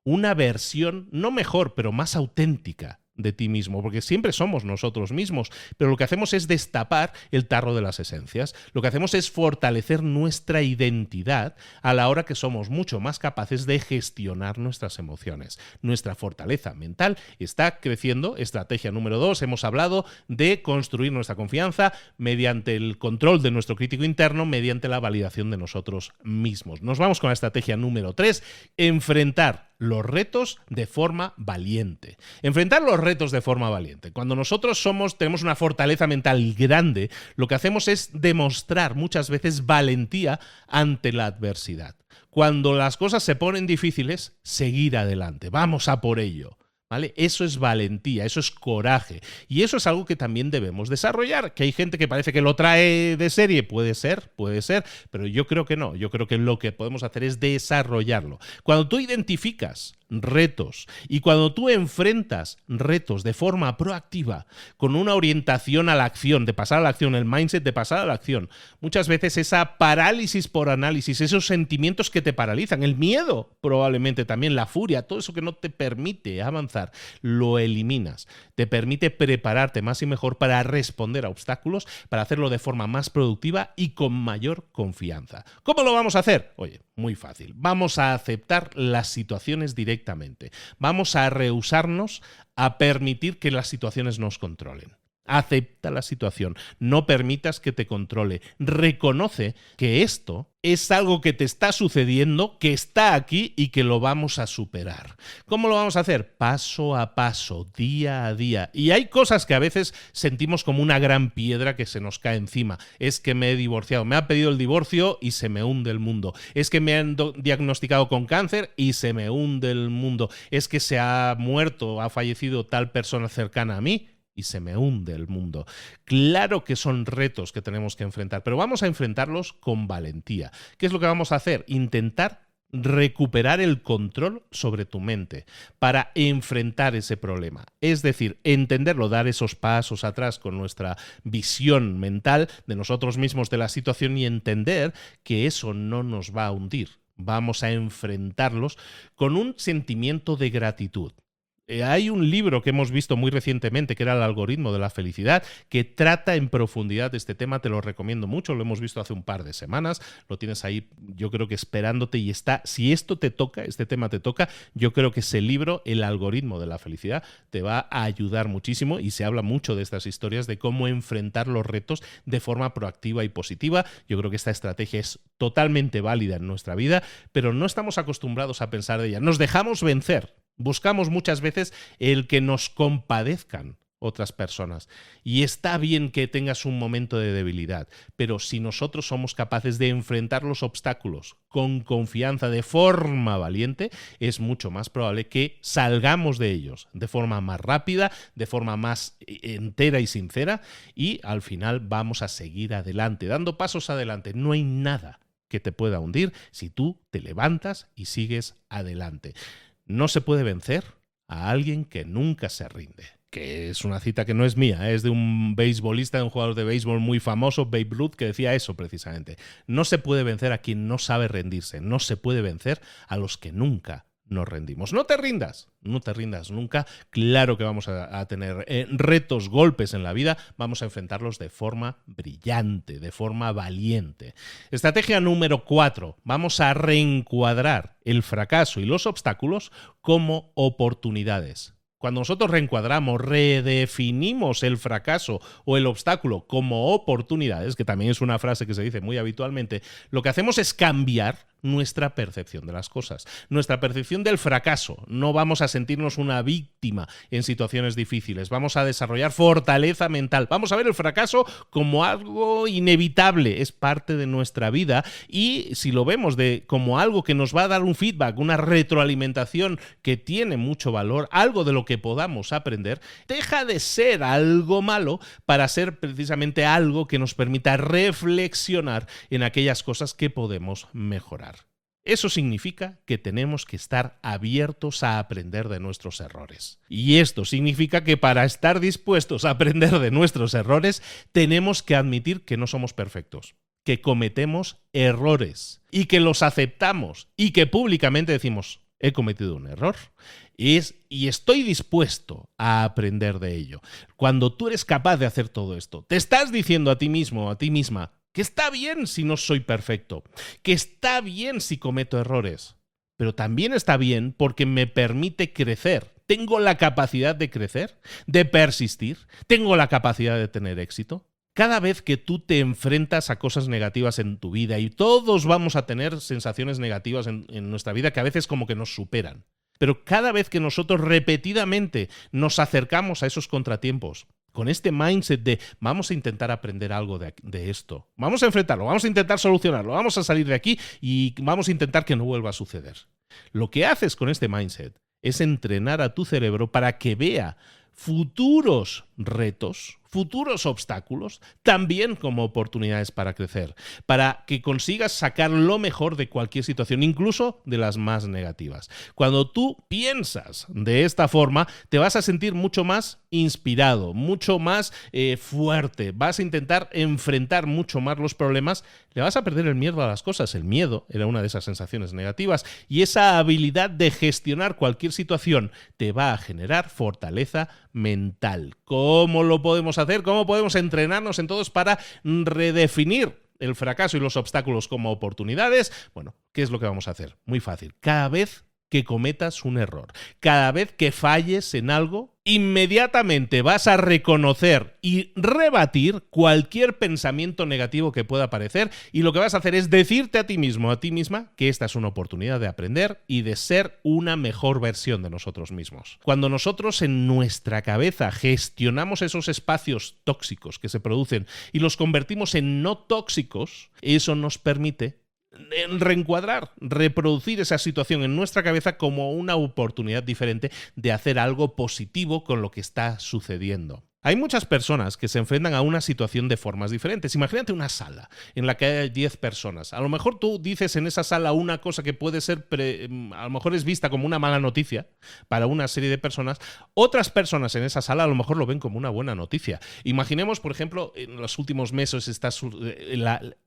una versión, no mejor, pero más auténtica de ti mismo, porque siempre somos nosotros mismos, pero lo que hacemos es destapar el tarro de las esencias, lo que hacemos es fortalecer nuestra identidad a la hora que somos mucho más capaces de gestionar nuestras emociones. Nuestra fortaleza mental está creciendo. Estrategia número 2, hemos hablado de construir nuestra confianza mediante el control de nuestro crítico interno, mediante la validación de nosotros mismos. Nos vamos con la estrategia número 3, enfrentar los retos de forma valiente. Enfrentar los retos de forma valiente. Cuando nosotros tenemos una fortaleza mental grande, lo que hacemos es demostrar muchas veces valentía ante la adversidad. Cuando las cosas se ponen difíciles, seguir adelante. Vamos a por ello. ¿Vale? Eso es valentía, eso es coraje. Y eso es algo que también debemos desarrollar. Que hay gente que parece que lo trae de serie, puede ser, pero yo creo que no. Yo creo que lo que podemos hacer es desarrollarlo. Cuando tú identificas retos y cuando tú enfrentas retos de forma proactiva, con una orientación a la acción, de pasar a la acción, el mindset de pasar a la acción, muchas veces esa parálisis por análisis, esos sentimientos que te paralizan, el miedo probablemente también, la furia, todo eso que no te permite avanzar, lo eliminas. Te permite prepararte más y mejor para responder a obstáculos, para hacerlo de forma más productiva y con mayor confianza. ¿Cómo lo vamos a hacer? Oye, muy fácil. Vamos a aceptar las situaciones directamente. Vamos a rehusarnos a permitir que las situaciones nos controlen. Acepta la situación, no permitas que te controle. Reconoce que esto es algo que te está sucediendo, que está aquí y que lo vamos a superar. ¿Cómo lo vamos a hacer? Paso a paso, día a día. Y hay cosas que a veces sentimos como una gran piedra que se nos cae encima. Es que me he divorciado, me ha pedido el divorcio y se me hunde el mundo. Es que me han diagnosticado con cáncer y se me hunde el mundo. Es que se ha muerto, ha fallecido tal persona cercana a mí y se me hunde el mundo. Claro que son retos que tenemos que enfrentar, pero vamos a enfrentarlos con valentía. ¿Qué es lo que vamos a hacer? Intentar recuperar el control sobre tu mente para enfrentar ese problema. Es decir, entenderlo, dar esos pasos atrás con nuestra visión mental de nosotros mismos, de la situación, y entender que eso no nos va a hundir. Vamos a enfrentarlos con un sentimiento de gratitud. Hay un libro que hemos visto muy recientemente, que era El algoritmo de la felicidad, que trata en profundidad de este tema. Te lo recomiendo mucho, lo hemos visto hace un par de semanas, lo tienes ahí, yo creo que esperándote, y está, si esto te toca, este tema te toca, yo creo que ese libro, El algoritmo de la felicidad, te va a ayudar muchísimo, y se habla mucho de estas historias de cómo enfrentar los retos de forma proactiva y positiva. Yo creo que esta estrategia es totalmente válida en nuestra vida, pero no estamos acostumbrados a pensar de ella. Nos dejamos vencer. Buscamos muchas veces el que nos compadezcan otras personas. Y está bien que tengas un momento de debilidad, pero si nosotros somos capaces de enfrentar los obstáculos con confianza, de forma valiente, es mucho más probable que salgamos de ellos de forma más rápida, de forma más entera y sincera, y al final vamos a seguir adelante, dando pasos adelante. No hay nada que te pueda hundir si tú te levantas y sigues adelante. No se puede vencer a alguien que nunca se rinde. Que es una cita que no es mía, es de un beisbolista, de un jugador de béisbol muy famoso, Babe Ruth, que decía eso precisamente. No se puede vencer a quien no sabe rendirse, no se puede vencer a los que nunca nos rendimos. No te rindas nunca. Claro que vamos a tener retos, golpes en la vida, vamos a enfrentarlos de forma brillante, de forma valiente. Estrategia número 4, vamos a reencuadrar el fracaso y los obstáculos como oportunidades. Cuando nosotros reencuadramos, redefinimos el fracaso o el obstáculo como oportunidades, que también es una frase que se dice muy habitualmente, lo que hacemos es cambiar nuestra percepción de las cosas, nuestra percepción del fracaso. No vamos a sentirnos una víctima en situaciones difíciles, vamos a desarrollar fortaleza mental, vamos a ver el fracaso como algo inevitable, es parte de nuestra vida, y si lo vemos como algo que nos va a dar un feedback, una retroalimentación que tiene mucho valor, algo de lo que podamos aprender, deja de ser algo malo para ser precisamente algo que nos permita reflexionar en aquellas cosas que podemos mejorar. Eso significa que tenemos que estar abiertos a aprender de nuestros errores. Y esto significa que para estar dispuestos a aprender de nuestros errores, tenemos que admitir que no somos perfectos, que cometemos errores y que los aceptamos y que públicamente decimos: he cometido un error y estoy dispuesto a aprender de ello. Cuando tú eres capaz de hacer todo esto, te estás diciendo a ti mismo, a ti misma, que está bien si no soy perfecto, que está bien si cometo errores, pero también está bien porque me permite crecer. Tengo la capacidad de crecer, de persistir, tengo la capacidad de tener éxito. Cada vez que tú te enfrentas a cosas negativas en tu vida, y todos vamos a tener sensaciones negativas en nuestra vida que a veces como que nos superan, pero cada vez que nosotros repetidamente nos acercamos a esos contratiempos, con este mindset de vamos a intentar aprender algo de esto, vamos a enfrentarlo, vamos a intentar solucionarlo, vamos a salir de aquí y vamos a intentar que no vuelva a suceder. Lo que haces con este mindset es entrenar a tu cerebro para que vea futuros retos, futuros obstáculos, también como oportunidades para crecer, para que consigas sacar lo mejor de cualquier situación, incluso de las más negativas. Cuando tú piensas de esta forma, te vas a sentir mucho más inspirado, mucho más fuerte, vas a intentar enfrentar mucho más los problemas, le vas a perder el miedo a las cosas. El miedo era una de esas sensaciones negativas y esa habilidad de gestionar cualquier situación te va a generar fortaleza mental. ¿Cómo lo podemos hacer? ¿Cómo podemos entrenarnos en todos para redefinir el fracaso y los obstáculos como oportunidades? Bueno, ¿qué es lo que vamos a hacer? Muy fácil. Cada vez que cometas un error, cada vez que falles en algo, inmediatamente vas a reconocer y rebatir cualquier pensamiento negativo que pueda aparecer, y lo que vas a hacer es decirte a ti mismo, a ti misma, que esta es una oportunidad de aprender y de ser una mejor versión de nosotros mismos. Cuando nosotros en nuestra cabeza gestionamos esos espacios tóxicos que se producen y los convertimos en no tóxicos, eso nos permite reencuadrar, reproducir esa situación en nuestra cabeza como una oportunidad diferente de hacer algo positivo con lo que está sucediendo. Hay muchas personas que se enfrentan a una situación de formas diferentes. Imagínate una sala en la que hay 10 personas. A lo mejor tú dices en esa sala una cosa que puede ser, a lo mejor es vista como una mala noticia para una serie de personas. Otras personas en esa sala a lo mejor lo ven como una buena noticia. Imaginemos, por ejemplo, en los últimos meses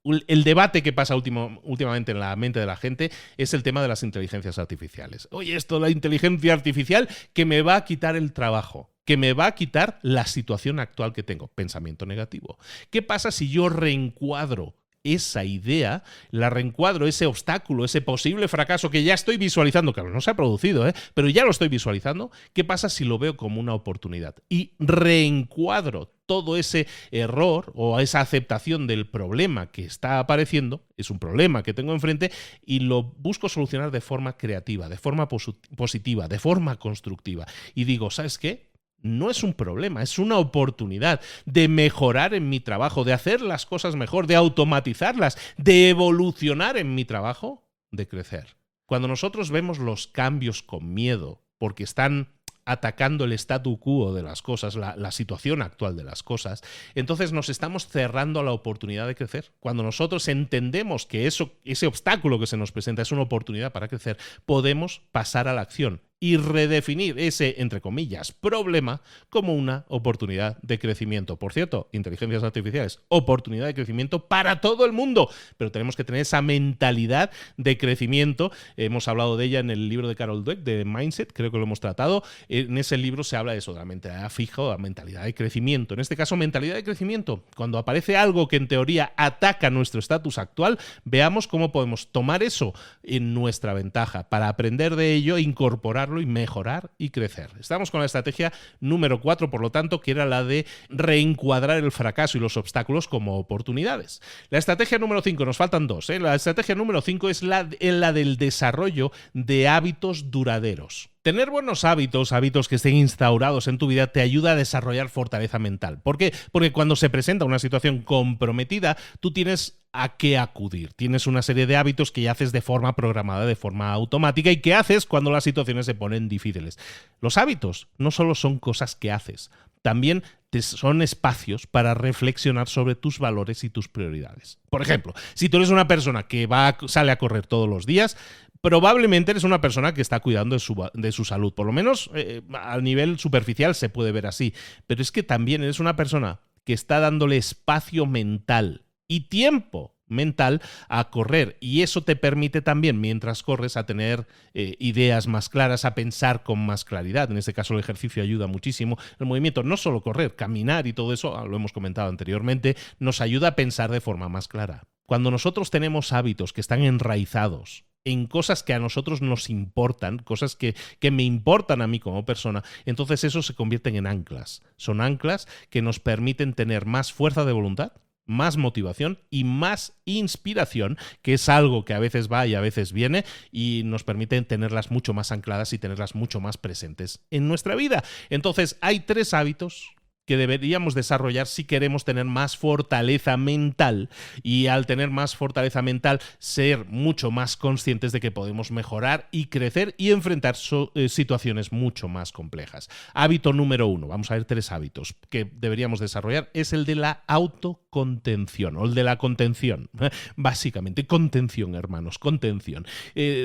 el debate que pasa últimamente en la mente de la gente es el tema de las inteligencias artificiales. Oye, esto, la inteligencia artificial que me va a quitar el trabajo, que me va a quitar la situación actual que tengo. Pensamiento negativo. ¿Qué pasa si yo reencuadro esa idea, la reencuadro, ese obstáculo, ese posible fracaso que ya estoy visualizando, que no se ha producido, pero ya lo estoy visualizando? ¿Qué pasa si lo veo como una oportunidad? Y reencuadro todo ese error o esa aceptación del problema que está apareciendo, es un problema que tengo enfrente, y lo busco solucionar de forma creativa, de forma positiva, de forma constructiva. Y digo, ¿sabes qué? No es un problema, es una oportunidad de mejorar en mi trabajo, de hacer las cosas mejor, de automatizarlas, de evolucionar en mi trabajo, de crecer. Cuando nosotros vemos los cambios con miedo, porque están atacando el statu quo de las cosas, la situación actual de las cosas, entonces nos estamos cerrando a la oportunidad de crecer. Cuando nosotros entendemos que ese obstáculo que se nos presenta es una oportunidad para crecer, podemos pasar a la acción y redefinir ese, entre comillas, problema como una oportunidad de crecimiento. Por cierto, inteligencias artificiales, oportunidad de crecimiento para todo el mundo, pero tenemos que tener esa mentalidad de crecimiento. Hemos hablado de ella en el libro de Carol Dweck, de Mindset, creo que lo hemos tratado. En ese libro se habla de eso, de la mentalidad fija o la mentalidad de crecimiento. En este caso, mentalidad de crecimiento. Cuando aparece algo que en teoría ataca nuestro estatus actual, veamos cómo podemos tomar eso en nuestra ventaja para aprender de ello, incorporarlo y mejorar y crecer. Estamos con la estrategia número 4, por lo tanto, que era la de reencuadrar el fracaso y los obstáculos como oportunidades. La estrategia número 5, nos faltan dos. La estrategia número 5 es la del desarrollo de hábitos duraderos. Tener buenos hábitos que estén instaurados en tu vida, te ayuda a desarrollar fortaleza mental. ¿Por qué? Porque cuando se presenta una situación comprometida, tú tienes a qué acudir. Tienes una serie de hábitos que ya haces de forma programada, de forma automática, y que haces cuando las situaciones se ponen difíciles. Los hábitos no solo son cosas que haces, también son espacios para reflexionar sobre tus valores y tus prioridades. Por ejemplo, si tú eres una persona que sale a correr todos los días, probablemente eres una persona que está cuidando de su salud. Por lo menos a nivel superficial se puede ver así. Pero es que también eres una persona que está dándole espacio mental y tiempo mental a correr, y eso te permite también, mientras corres, a tener ideas más claras, a pensar con más claridad. En este caso el ejercicio ayuda muchísimo. El movimiento, no solo correr, caminar y todo eso, lo hemos comentado anteriormente, nos ayuda a pensar de forma más clara. Cuando nosotros tenemos hábitos que están enraizados en cosas que a nosotros nos importan, cosas que me importan a mí como persona, entonces eso se convierten en anclas. Son anclas que nos permiten tener más fuerza de voluntad, más motivación y más inspiración, que es algo que a veces va y a veces viene, y nos permiten tenerlas mucho más ancladas y tenerlas mucho más presentes en nuestra vida. Entonces, hay 3 hábitos que deberíamos desarrollar si queremos tener más fortaleza mental, y al tener más fortaleza mental ser mucho más conscientes de que podemos mejorar y crecer y enfrentar situaciones mucho más complejas. Hábito número 1, vamos a ver 3 hábitos que deberíamos desarrollar, es el de la autocontención o el de la contención. Básicamente, contención, hermanos, contención.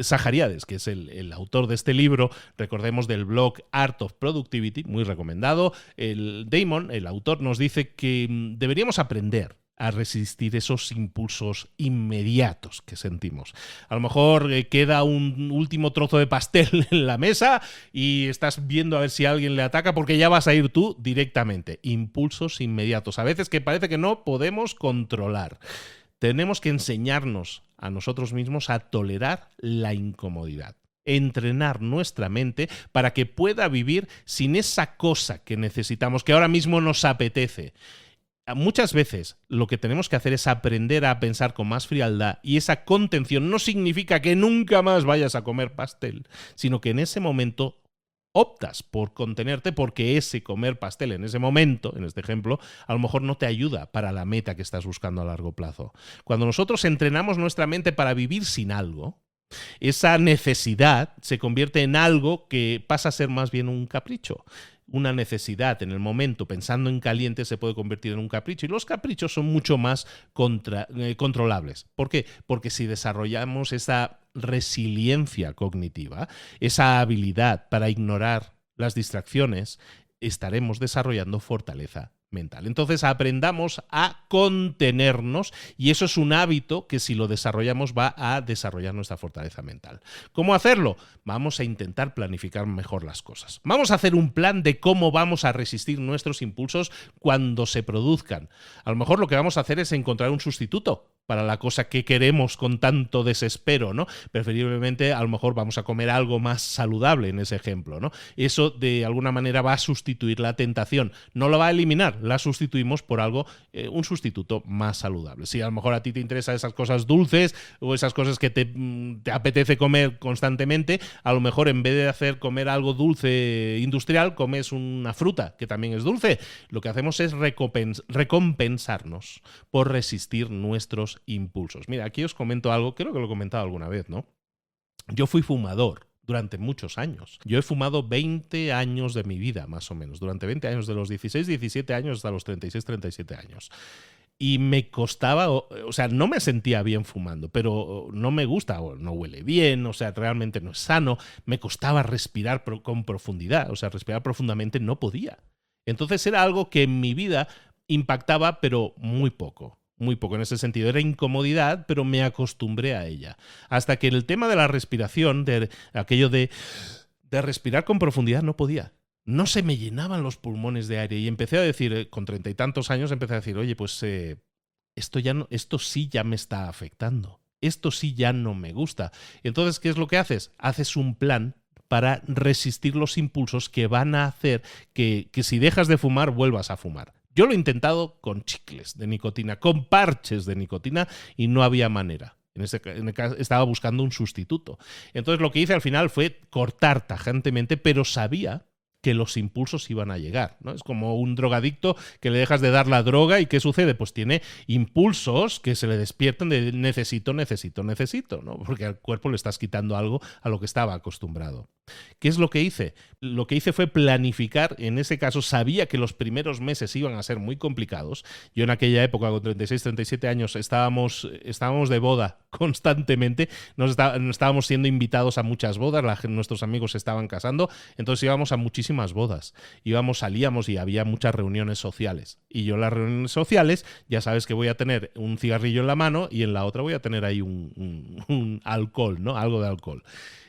Sahariades, que es el autor de este libro, recordemos del blog Art of Productivity, muy recomendado, el Damon, el autor, nos dice que deberíamos aprender a resistir esos impulsos inmediatos que sentimos. A lo mejor queda un último trozo de pastel en la mesa y estás viendo a ver si alguien le ataca porque ya vas a ir tú directamente. Impulsos inmediatos, a veces que parece que no podemos controlar. Tenemos que enseñarnos a nosotros mismos a tolerar la incomodidad. Entrenar nuestra mente para que pueda vivir sin esa cosa que necesitamos, que ahora mismo nos apetece. Muchas veces lo que tenemos que hacer es aprender a pensar con más frialdad, y esa contención no significa que nunca más vayas a comer pastel, sino que en ese momento optas por contenerte porque ese comer pastel en ese momento, en este ejemplo, a lo mejor no te ayuda para la meta que estás buscando a largo plazo. Cuando nosotros entrenamos nuestra mente para vivir sin algo, esa necesidad se convierte en algo que pasa a ser más bien un capricho. Una necesidad en el momento, pensando en caliente, se puede convertir en un capricho, y los caprichos son mucho más controlables. ¿Por qué? Porque si desarrollamos esa resiliencia cognitiva, esa habilidad para ignorar las distracciones, estaremos desarrollando fortaleza mental. Entonces aprendamos a contenernos, y eso es un hábito que si lo desarrollamos va a desarrollar nuestra fortaleza mental. ¿Cómo hacerlo? Vamos a intentar planificar mejor las cosas. Vamos a hacer un plan de cómo vamos a resistir nuestros impulsos cuando se produzcan. A lo mejor lo que vamos a hacer es encontrar un sustituto para la cosa que queremos con tanto desespero, ¿no? Preferiblemente, a lo mejor vamos a comer algo más saludable en ese ejemplo, ¿no? Eso de alguna manera va a sustituir la tentación. No lo va a eliminar, la sustituimos por algo, un sustituto más saludable. Si a lo mejor a ti te interesan esas cosas dulces o esas cosas que te apetece comer constantemente, a lo mejor en vez de hacer comer algo dulce industrial, comes una fruta que también es dulce. Lo que hacemos es recompensarnos por resistir nuestros impulsos. Mira, aquí os comento algo, creo que lo he comentado alguna vez, ¿no? Yo fui fumador durante muchos años. Yo he fumado 20 años de mi vida, más o menos. Durante 20 años, de los 16, 17 años hasta los 36, 37 años. Y me costaba, o sea, no me sentía bien fumando, pero no me gusta, o no huele bien, o sea, realmente no es sano. Me costaba respirar con profundidad, o sea, respirar profundamente no podía. Entonces era algo que en mi vida impactaba, pero muy poco. Muy poco en ese sentido. Era incomodidad, pero me acostumbré a ella. Hasta que en el tema de la respiración, de aquello de respirar con profundidad, no podía. No se me llenaban los pulmones de aire. Y empecé a decir, con 30 y tantos años, empecé a decir, oye, pues esto sí ya me está afectando. Esto sí ya no me gusta. Entonces, ¿qué es lo que haces? Haces un plan para resistir los impulsos que van a hacer que si dejas de fumar, vuelvas a fumar. Yo lo he intentado con chicles de nicotina, con parches de nicotina, y no había manera. En el caso, estaba buscando un sustituto. Entonces lo que hice al final fue cortar tajantemente, pero sabía que los impulsos iban a llegar, ¿no? Es como un drogadicto que le dejas de dar la droga y ¿qué sucede? Pues tiene impulsos que se le despiertan de necesito, ¿no? Porque al cuerpo le estás quitando algo a lo que estaba acostumbrado. ¿Qué es lo que hice? Lo que hice fue planificar. En ese caso sabía que los primeros meses iban a ser muy complicados. Yo en aquella época, con 36, 37 años, estábamos de boda constantemente. Estábamos siendo invitados a muchas bodas. Nuestros amigos se estaban casando. Entonces íbamos a muchísimas bodas. Salíamos y había muchas reuniones sociales. Y yo en las reuniones sociales, ya sabes que voy a tener un cigarrillo en la mano y en la otra voy a tener ahí un alcohol, ¿no? Algo de alcohol.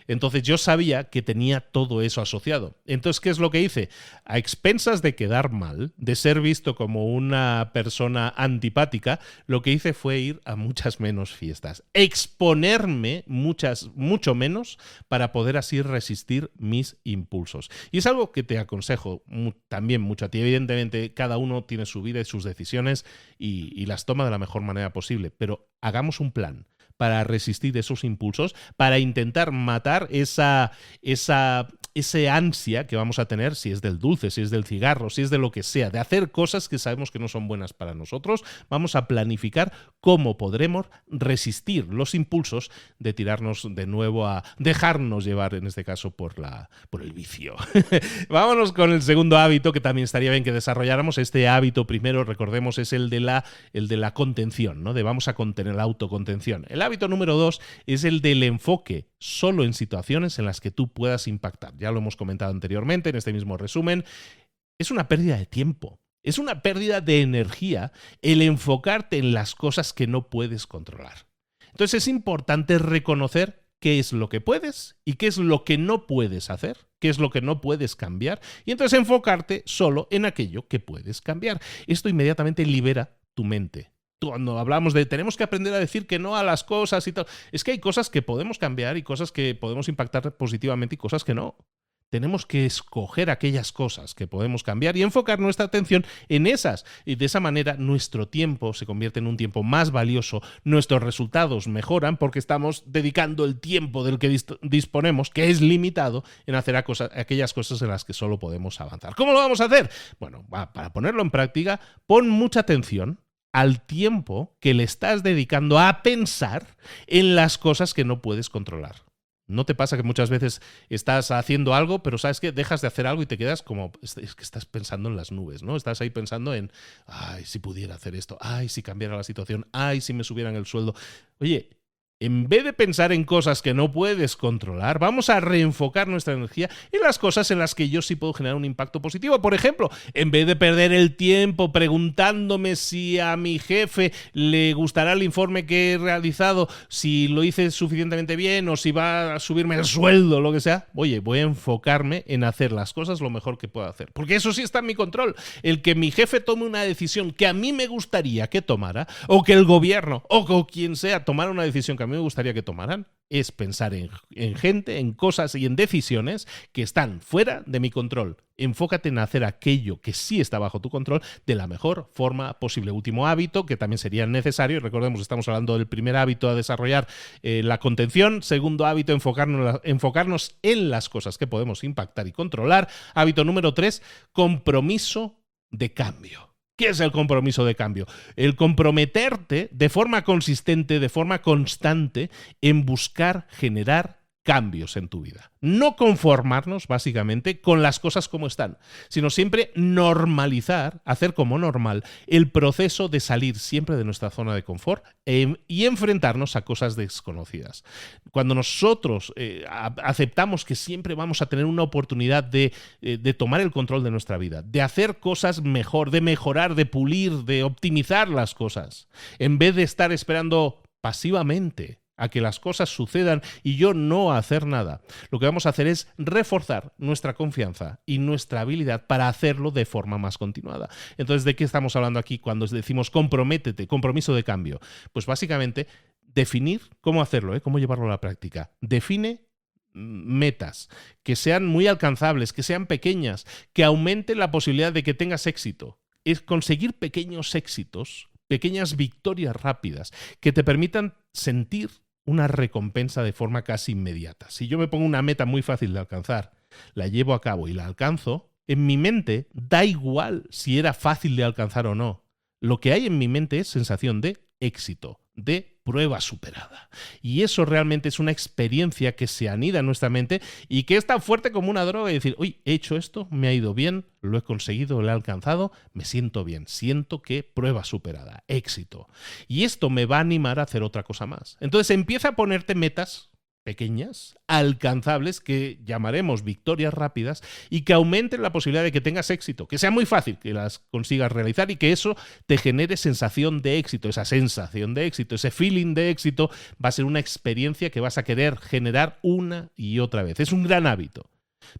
Entonces yo sabía que tenía todo eso asociado. Entonces, ¿qué es lo que hice? A expensas de quedar mal, de ser visto como una persona antipática, lo que hice fue ir a muchas menos fiestas. Exponerme mucho menos para poder así resistir mis impulsos. Y es algo que te aconsejo también mucho a ti. Evidentemente, cada uno tiene su vida y sus decisiones y las toma de la mejor manera posible. Pero hagamos un plan para resistir esos impulsos, para intentar matar esa ese ansia que vamos a tener, si es del dulce, si es del cigarro, si es de lo que sea, de hacer cosas que sabemos que no son buenas para nosotros, vamos a planificar cómo podremos resistir los impulsos de tirarnos de nuevo a dejarnos llevar, en este caso, por el vicio. Vámonos con el segundo hábito, que también estaría bien que desarrolláramos. Este hábito primero, recordemos, es el de la contención, ¿no? De vamos a contener la autocontención. El hábito número 2 es el del enfoque solo en situaciones en las que tú puedas impactar. Ya lo hemos comentado anteriormente en este mismo resumen. Es una pérdida de tiempo. Es una pérdida de energía el enfocarte en las cosas que no puedes controlar. Entonces es importante reconocer qué es lo que puedes y qué es lo que no puedes hacer, qué es lo que no puedes cambiar, y entonces enfocarte solo en aquello que puedes cambiar. Esto inmediatamente libera tu mente. Cuando hablamos de tenemos que aprender a decir que no a las cosas y tal, es que hay cosas que podemos cambiar y cosas que podemos impactar positivamente y cosas que no. Tenemos que escoger aquellas cosas que podemos cambiar y enfocar nuestra atención en esas. Y de esa manera nuestro tiempo se convierte en un tiempo más valioso, nuestros resultados mejoran porque estamos dedicando el tiempo del que disponemos, que es limitado, en hacer aquellas cosas en las que solo podemos avanzar. ¿Cómo lo vamos a hacer? Bueno, para ponerlo en práctica, pon mucha atención al tiempo que le estás dedicando a pensar en las cosas que no puedes controlar. ¿No te pasa que muchas veces estás haciendo algo, pero sabes que dejas de hacer algo y te quedas como, es que estás pensando en las nubes, ¿no? Estás ahí pensando en, ay, si pudiera hacer esto, ay, si cambiara la situación, ay, si me subieran el sueldo. Oye, en vez de pensar en cosas que no puedes controlar, vamos a reenfocar nuestra energía en las cosas en las que yo sí puedo generar un impacto positivo. Por ejemplo, en vez de perder el tiempo preguntándome si a mi jefe le gustará el informe que he realizado, si lo hice suficientemente bien o si va a subirme el sueldo, lo que sea, oye, voy a enfocarme en hacer las cosas lo mejor que puedo hacer. Porque eso sí está en mi control. El que mi jefe tome una decisión que a mí me gustaría que tomara, o que el gobierno o quien sea tomara una decisión que a mí me gustaría que tomaran, es pensar en gente, en cosas y en decisiones que están fuera de mi control. Enfócate en hacer aquello que sí está bajo tu control de la mejor forma posible. Último hábito, que también sería necesario, y recordemos, estamos hablando del primer hábito a desarrollar, la contención. Segundo hábito, enfocarnos en las cosas que podemos impactar y controlar. Hábito número 3, compromiso de cambio. ¿Qué es el compromiso de cambio? El comprometerte de forma consistente, de forma constante, en buscar generar cambios en tu vida. No conformarnos, básicamente, con las cosas como están, sino siempre normalizar, hacer como normal, el proceso de salir siempre de nuestra zona de confort y enfrentarnos a cosas desconocidas. Cuando nosotros aceptamos que siempre vamos a tener una oportunidad de tomar el control de nuestra vida, de hacer cosas mejor, de mejorar, de pulir, de optimizar las cosas, en vez de estar esperando pasivamente a que las cosas sucedan y yo no hacer nada, lo que vamos a hacer es reforzar nuestra confianza y nuestra habilidad para hacerlo de forma más continuada. Entonces, ¿de qué estamos hablando aquí cuando decimos comprométete, compromiso de cambio? Pues básicamente definir cómo hacerlo, cómo llevarlo a la práctica. Define metas que sean muy alcanzables, que sean pequeñas, que aumenten la posibilidad de que tengas éxito. Es conseguir pequeños éxitos, pequeñas victorias rápidas que te permitan sentir una recompensa de forma casi inmediata. Si yo me pongo una meta muy fácil de alcanzar, la llevo a cabo y la alcanzo, en mi mente da igual si era fácil de alcanzar o no. Lo que hay en mi mente es sensación de éxito, de prueba superada. Y eso realmente es una experiencia que se anida en nuestra mente y que es tan fuerte como una droga y decir, uy, he hecho esto, me ha ido bien, lo he conseguido, lo he alcanzado, me siento bien, siento que prueba superada, éxito. Y esto me va a animar a hacer otra cosa más. Entonces empieza a ponerte metas pequeñas, alcanzables, que llamaremos victorias rápidas y que aumenten la posibilidad de que tengas éxito, que sea muy fácil que las consigas realizar y que eso te genere sensación de éxito. Esa sensación de éxito, ese feeling de éxito va a ser una experiencia que vas a querer generar una y otra vez. Es un gran hábito.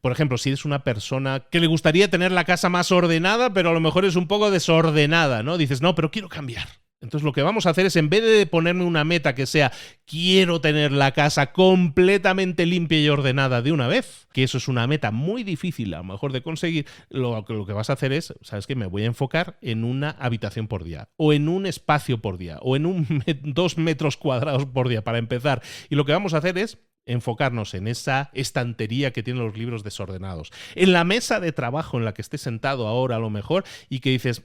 Por ejemplo, si eres una persona que le gustaría tener la casa más ordenada, pero a lo mejor es un poco desordenada, ¿no? Dices, no, pero quiero cambiar. Entonces lo que vamos a hacer es, en vez de ponerme una meta que sea quiero tener la casa completamente limpia y ordenada de una vez, que eso es una meta muy difícil a lo mejor de conseguir, lo que vas a hacer es, ¿sabes qué? Me voy a enfocar en una habitación por día, o en un espacio por día, o en 2 metros cuadrados por día para empezar. Y lo que vamos a hacer es enfocarnos en esa estantería que tiene los libros desordenados, en la mesa de trabajo en la que estés sentado ahora a lo mejor y que dices,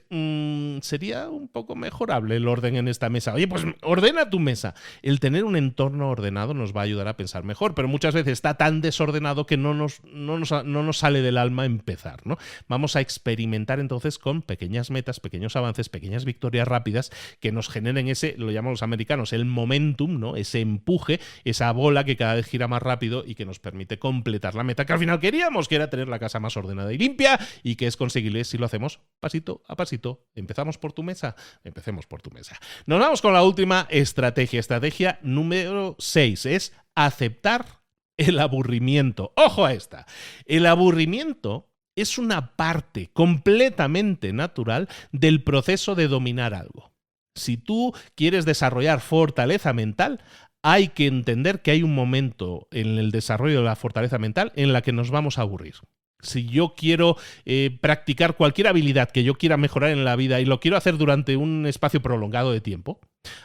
sería un poco mejorable el orden en esta mesa. Oye, pues ordena tu mesa. El tener un entorno ordenado nos va a ayudar a pensar mejor, pero muchas veces está tan desordenado que no nos sale del alma empezar, ¿no? Vamos a experimentar entonces con pequeñas metas, pequeños avances, pequeñas victorias rápidas que nos generen ese, lo llaman los americanos, el momentum, ¿no? Ese empuje, esa bola que cada vez gira más rápido y que nos permite completar la meta que al final queríamos, que era tener la casa más ordenada y limpia, y que es conseguible si lo hacemos pasito a pasito. ¿Empezamos por tu mesa? Empecemos por tu mesa. Nos vamos con la última estrategia. Estrategia número 6 es aceptar el aburrimiento. ¡Ojo a esta! El aburrimiento es una parte completamente natural del proceso de dominar algo. Si tú quieres desarrollar fortaleza mental, hay que entender que hay un momento en el desarrollo de la fortaleza mental en la que nos vamos a aburrir. Si yo quiero practicar cualquier habilidad que yo quiera mejorar en la vida y lo quiero hacer durante un espacio prolongado de tiempo,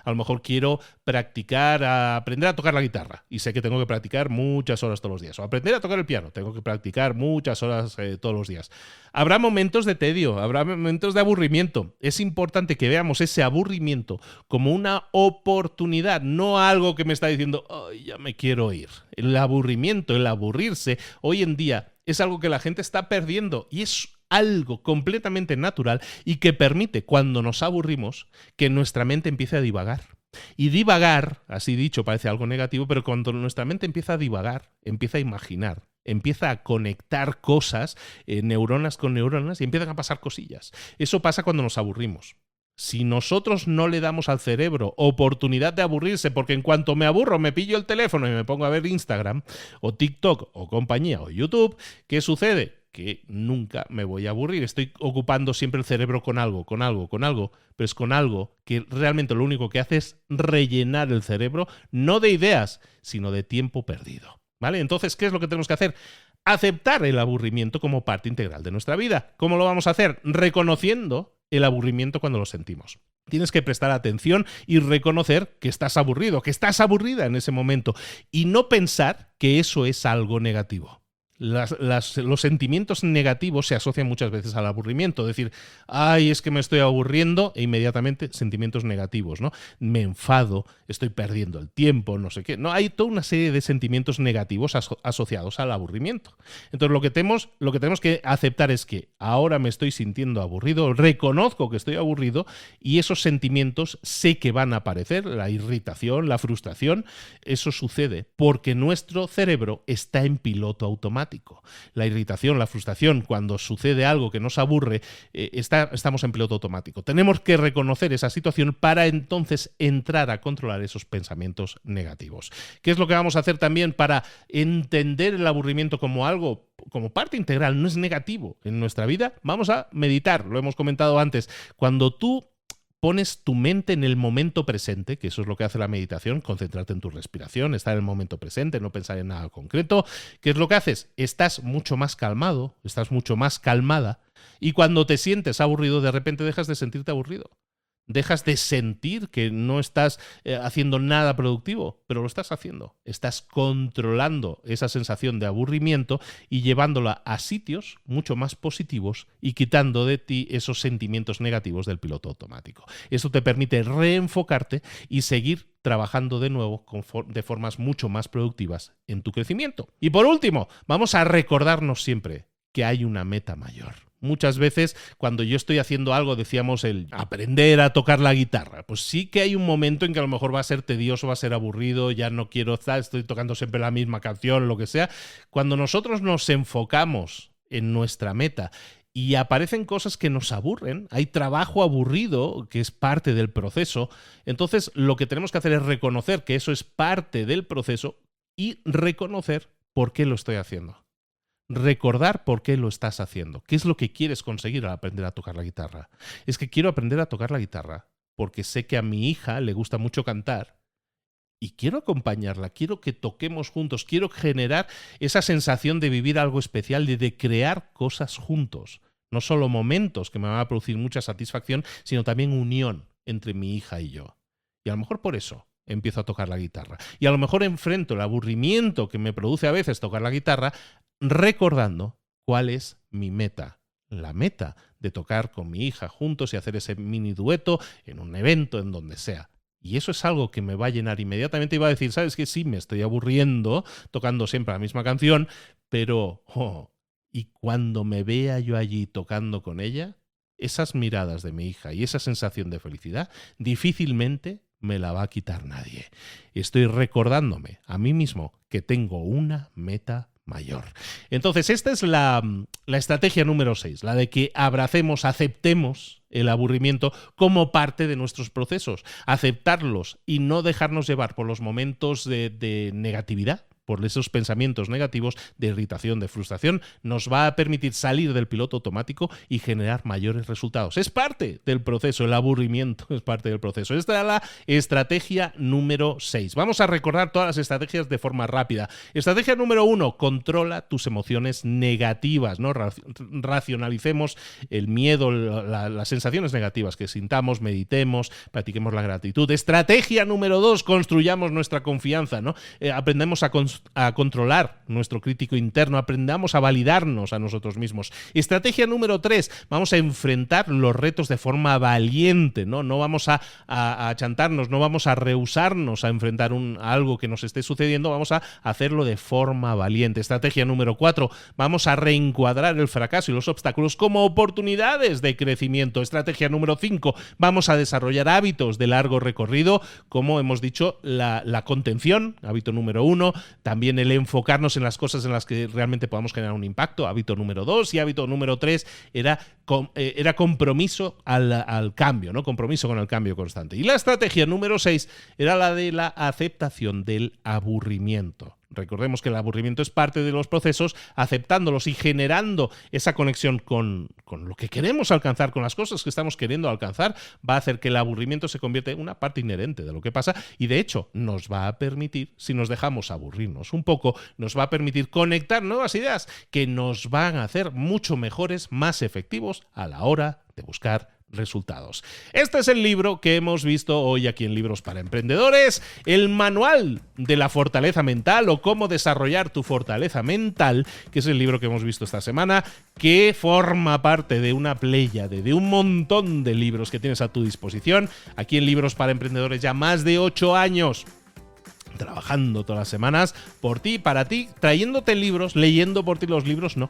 a lo mejor quiero aprender a tocar la guitarra y sé que tengo que practicar muchas horas todos los días. O aprender a tocar el piano, tengo que practicar muchas horas todos los días. Habrá momentos de tedio, habrá momentos de aburrimiento. Es importante que veamos ese aburrimiento como una oportunidad, no algo que me está diciendo, "Ay, ya me quiero ir". El aburrimiento, el aburrirse, hoy en día es algo que la gente está perdiendo y es algo completamente natural y que permite, cuando nos aburrimos, que nuestra mente empiece a divagar. Y divagar, así dicho, parece algo negativo, pero cuando nuestra mente empieza a divagar, empieza a imaginar, empieza a conectar cosas, neuronas con neuronas, y empiezan a pasar cosillas. Eso pasa cuando nos aburrimos. Si nosotros no le damos al cerebro oportunidad de aburrirse, porque en cuanto me aburro me pillo el teléfono y me pongo a ver Instagram o TikTok o compañía o YouTube, ¿qué sucede? Que nunca me voy a aburrir. Estoy ocupando siempre el cerebro con algo, pero es con algo que realmente lo único que hace es rellenar el cerebro, no de ideas, sino de tiempo perdido. ¿Vale? Entonces, ¿qué es lo que tenemos que hacer? Aceptar el aburrimiento como parte integral de nuestra vida. ¿Cómo lo vamos a hacer? Reconociendo el aburrimiento cuando lo sentimos. Tienes que prestar atención y reconocer que estás aburrido, que estás aburrida en ese momento y no pensar que eso es algo negativo. Los sentimientos negativos se asocian muchas veces al aburrimiento. Decir, ay, es que me estoy aburriendo, e inmediatamente sentimientos negativos, ¿no? Me enfado, estoy perdiendo el tiempo, no sé qué. No, hay toda una serie de sentimientos negativos asociados al aburrimiento. Entonces, lo que tenemos que aceptar es que ahora me estoy sintiendo aburrido, reconozco que estoy aburrido y esos sentimientos sé que van a aparecer, la irritación, la frustración. Eso sucede porque nuestro cerebro está en piloto automático. La irritación, la frustración, cuando sucede algo que nos aburre, estamos en piloto automático. Tenemos que reconocer esa situación para entonces entrar a controlar esos pensamientos negativos. ¿Qué es lo que vamos a hacer también para entender el aburrimiento como algo, como parte integral, no es negativo en nuestra vida? Vamos a meditar, lo hemos comentado antes. Cuando tú pones tu mente en el momento presente, que eso es lo que hace la meditación, concentrarte en tu respiración, estar en el momento presente, no pensar en nada concreto. ¿Qué es lo que haces? Estás mucho más calmado, estás mucho más calmada, y cuando te sientes aburrido, de repente dejas de sentirte aburrido. Dejas de sentir que no estás haciendo nada productivo, pero lo estás haciendo. Estás controlando esa sensación de aburrimiento y llevándola a sitios mucho más positivos y quitando de ti esos sentimientos negativos del piloto automático. Eso te permite reenfocarte y seguir trabajando de nuevo de formas mucho más productivas en tu crecimiento. Y por último, vamos a recordarnos siempre que hay una meta mayor. Muchas veces cuando yo estoy haciendo algo, decíamos el aprender a tocar la guitarra, pues sí que hay un momento en que a lo mejor va a ser tedioso, va a ser aburrido, ya no quiero estar, estoy tocando siempre la misma canción, lo que sea. Cuando nosotros nos enfocamos en nuestra meta y aparecen cosas que nos aburren, hay trabajo aburrido que es parte del proceso, entonces lo que tenemos que hacer es reconocer que eso es parte del proceso y reconocer por qué lo estoy haciendo. Recordar por qué lo estás haciendo. ¿Qué es lo que quieres conseguir al aprender a tocar la guitarra? Es que quiero aprender a tocar la guitarra porque sé que a mi hija le gusta mucho cantar y quiero acompañarla, quiero que toquemos juntos, quiero generar esa sensación de vivir algo especial, de crear cosas juntos. No solo momentos que me van a producir mucha satisfacción, sino también unión entre mi hija y yo. Y a lo mejor por eso empiezo a tocar la guitarra. Y a lo mejor enfrento el aburrimiento que me produce a veces tocar la guitarra recordando cuál es mi meta. La meta de tocar con mi hija juntos y hacer ese mini dueto en un evento, en donde sea. Y eso es algo que me va a llenar inmediatamente y va a decir, ¿sabes qué? Sí, me estoy aburriendo tocando siempre la misma canción, pero y cuando me vea yo allí tocando con ella, esas miradas de mi hija y esa sensación de felicidad difícilmente me la va a quitar nadie. Estoy recordándome a mí mismo que tengo una meta mayor. Entonces, esta es la estrategia número 6, la de que aceptemos el aburrimiento como parte de nuestros procesos, aceptarlos y no dejarnos llevar por los momentos de negatividad, por esos pensamientos negativos de irritación, de frustración, nos va a permitir salir del piloto automático y generar mayores resultados. Es parte del proceso, el aburrimiento es parte del proceso. Esta es la estrategia número 6. Vamos a recordar todas las estrategias de forma rápida. Estrategia número 1, controla tus emociones negativas, ¿no? Racionalicemos el miedo, las sensaciones negativas que sintamos, meditemos, practiquemos la gratitud. Estrategia número 2, construyamos nuestra confianza, ¿no? Aprendemos a controlar nuestro crítico interno, aprendamos a validarnos a nosotros mismos. Estrategia número 3, vamos a enfrentar los retos de forma valiente, ¿no? No vamos a achantarnos, no vamos a rehusarnos a enfrentar algo que nos esté sucediendo, vamos a hacerlo de forma valiente. Estrategia número 4, vamos a reencuadrar el fracaso y los obstáculos como oportunidades de crecimiento. Estrategia número 5, vamos a desarrollar hábitos de largo recorrido, como hemos dicho, la contención, hábito número 1, también el enfocarnos en las cosas en las que realmente podamos generar un impacto, hábito número 2, y hábito número 3 era compromiso al cambio, ¿no? Compromiso con el cambio constante. Y la estrategia número 6 era la de la aceptación del aburrimiento. Recordemos que el aburrimiento es parte de los procesos, aceptándolos y generando esa conexión con lo que queremos alcanzar, con las cosas que estamos queriendo alcanzar, va a hacer que el aburrimiento se convierta en una parte inherente de lo que pasa y de hecho nos va a permitir, si nos dejamos aburrirnos un poco, nos va a permitir conectar nuevas ideas que nos van a hacer mucho mejores, más efectivos a la hora de buscar resultados. Este es el libro que hemos visto hoy aquí en Libros para Emprendedores, el manual de la fortaleza mental o cómo desarrollar tu fortaleza mental, que es el libro que hemos visto esta semana, que forma parte de una pléyade, de un montón de libros que tienes a tu disposición. Aquí en Libros para Emprendedores ya más de 8 años trabajando todas las semanas por ti, para ti, trayéndote libros, leyendo por ti los libros, no.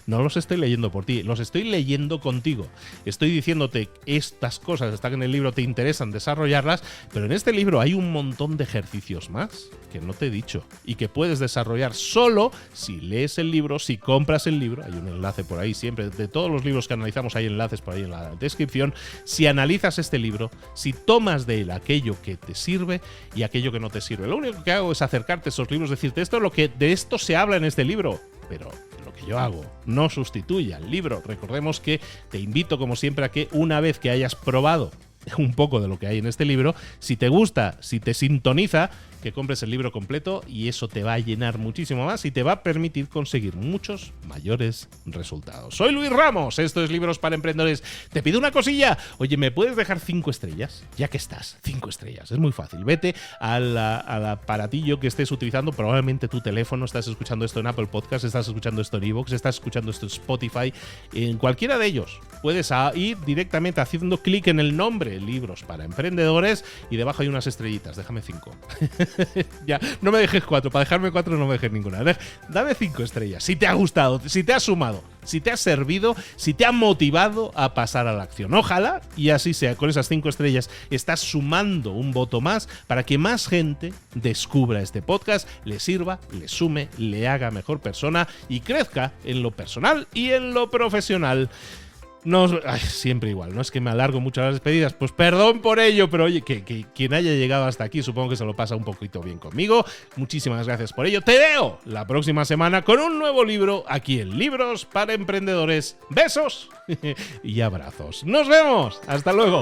No los estoy leyendo por ti, los estoy leyendo contigo. Estoy diciéndote estas cosas están en el libro, te interesan desarrollarlas, pero en este libro hay un montón de ejercicios más que no te he dicho y que puedes desarrollar solo si lees el libro, si compras el libro. Hay un enlace por ahí siempre, de todos los libros que analizamos hay enlaces por ahí en la descripción. Si analizas este libro, si tomas de él aquello que te sirve y aquello que no te sirve. Lo único que hago es acercarte a esos libros, decirte esto es lo que de esto se habla en este libro, pero lo que yo hago no sustituye al libro. Recordemos que te invito como siempre a que una vez que hayas probado un poco de lo que hay en este libro, si te gusta, si te sintoniza, que compres el libro completo y eso te va a llenar muchísimo más y te va a permitir conseguir muchos mayores resultados. Soy Luis Ramos, esto es Libros para Emprendedores. Te pido una cosilla, oye, ¿me puedes dejar 5 estrellas? Ya que estás, 5 estrellas, es muy fácil. Vete al aparatillo que estés utilizando, probablemente tu teléfono, estás escuchando esto en Apple Podcast, estás escuchando esto en iVoox, estás escuchando esto en Spotify, en cualquiera de ellos. Puedes ir directamente haciendo clic en el nombre, Libros para Emprendedores, y debajo hay unas estrellitas, déjame 5. Ya, no me dejes 4, para dejarme 4 no me dejes ninguna. Dame 5 estrellas, si te ha gustado, si te ha sumado, si te ha servido, si te ha motivado a pasar a la acción. Ojalá y así sea, con esas 5 estrellas estás sumando un voto más para que más gente descubra este podcast, le sirva, le sume, le haga mejor persona y crezca en lo personal y en lo profesional. Siempre igual, no es que me alargo mucho las despedidas, pues perdón por ello, pero oye, que quien haya llegado hasta aquí supongo que se lo pasa un poquito bien conmigo. Muchísimas gracias por ello. Te veo la próxima semana con un nuevo libro aquí en Libros para Emprendedores. Besos y abrazos. Nos vemos. Hasta luego.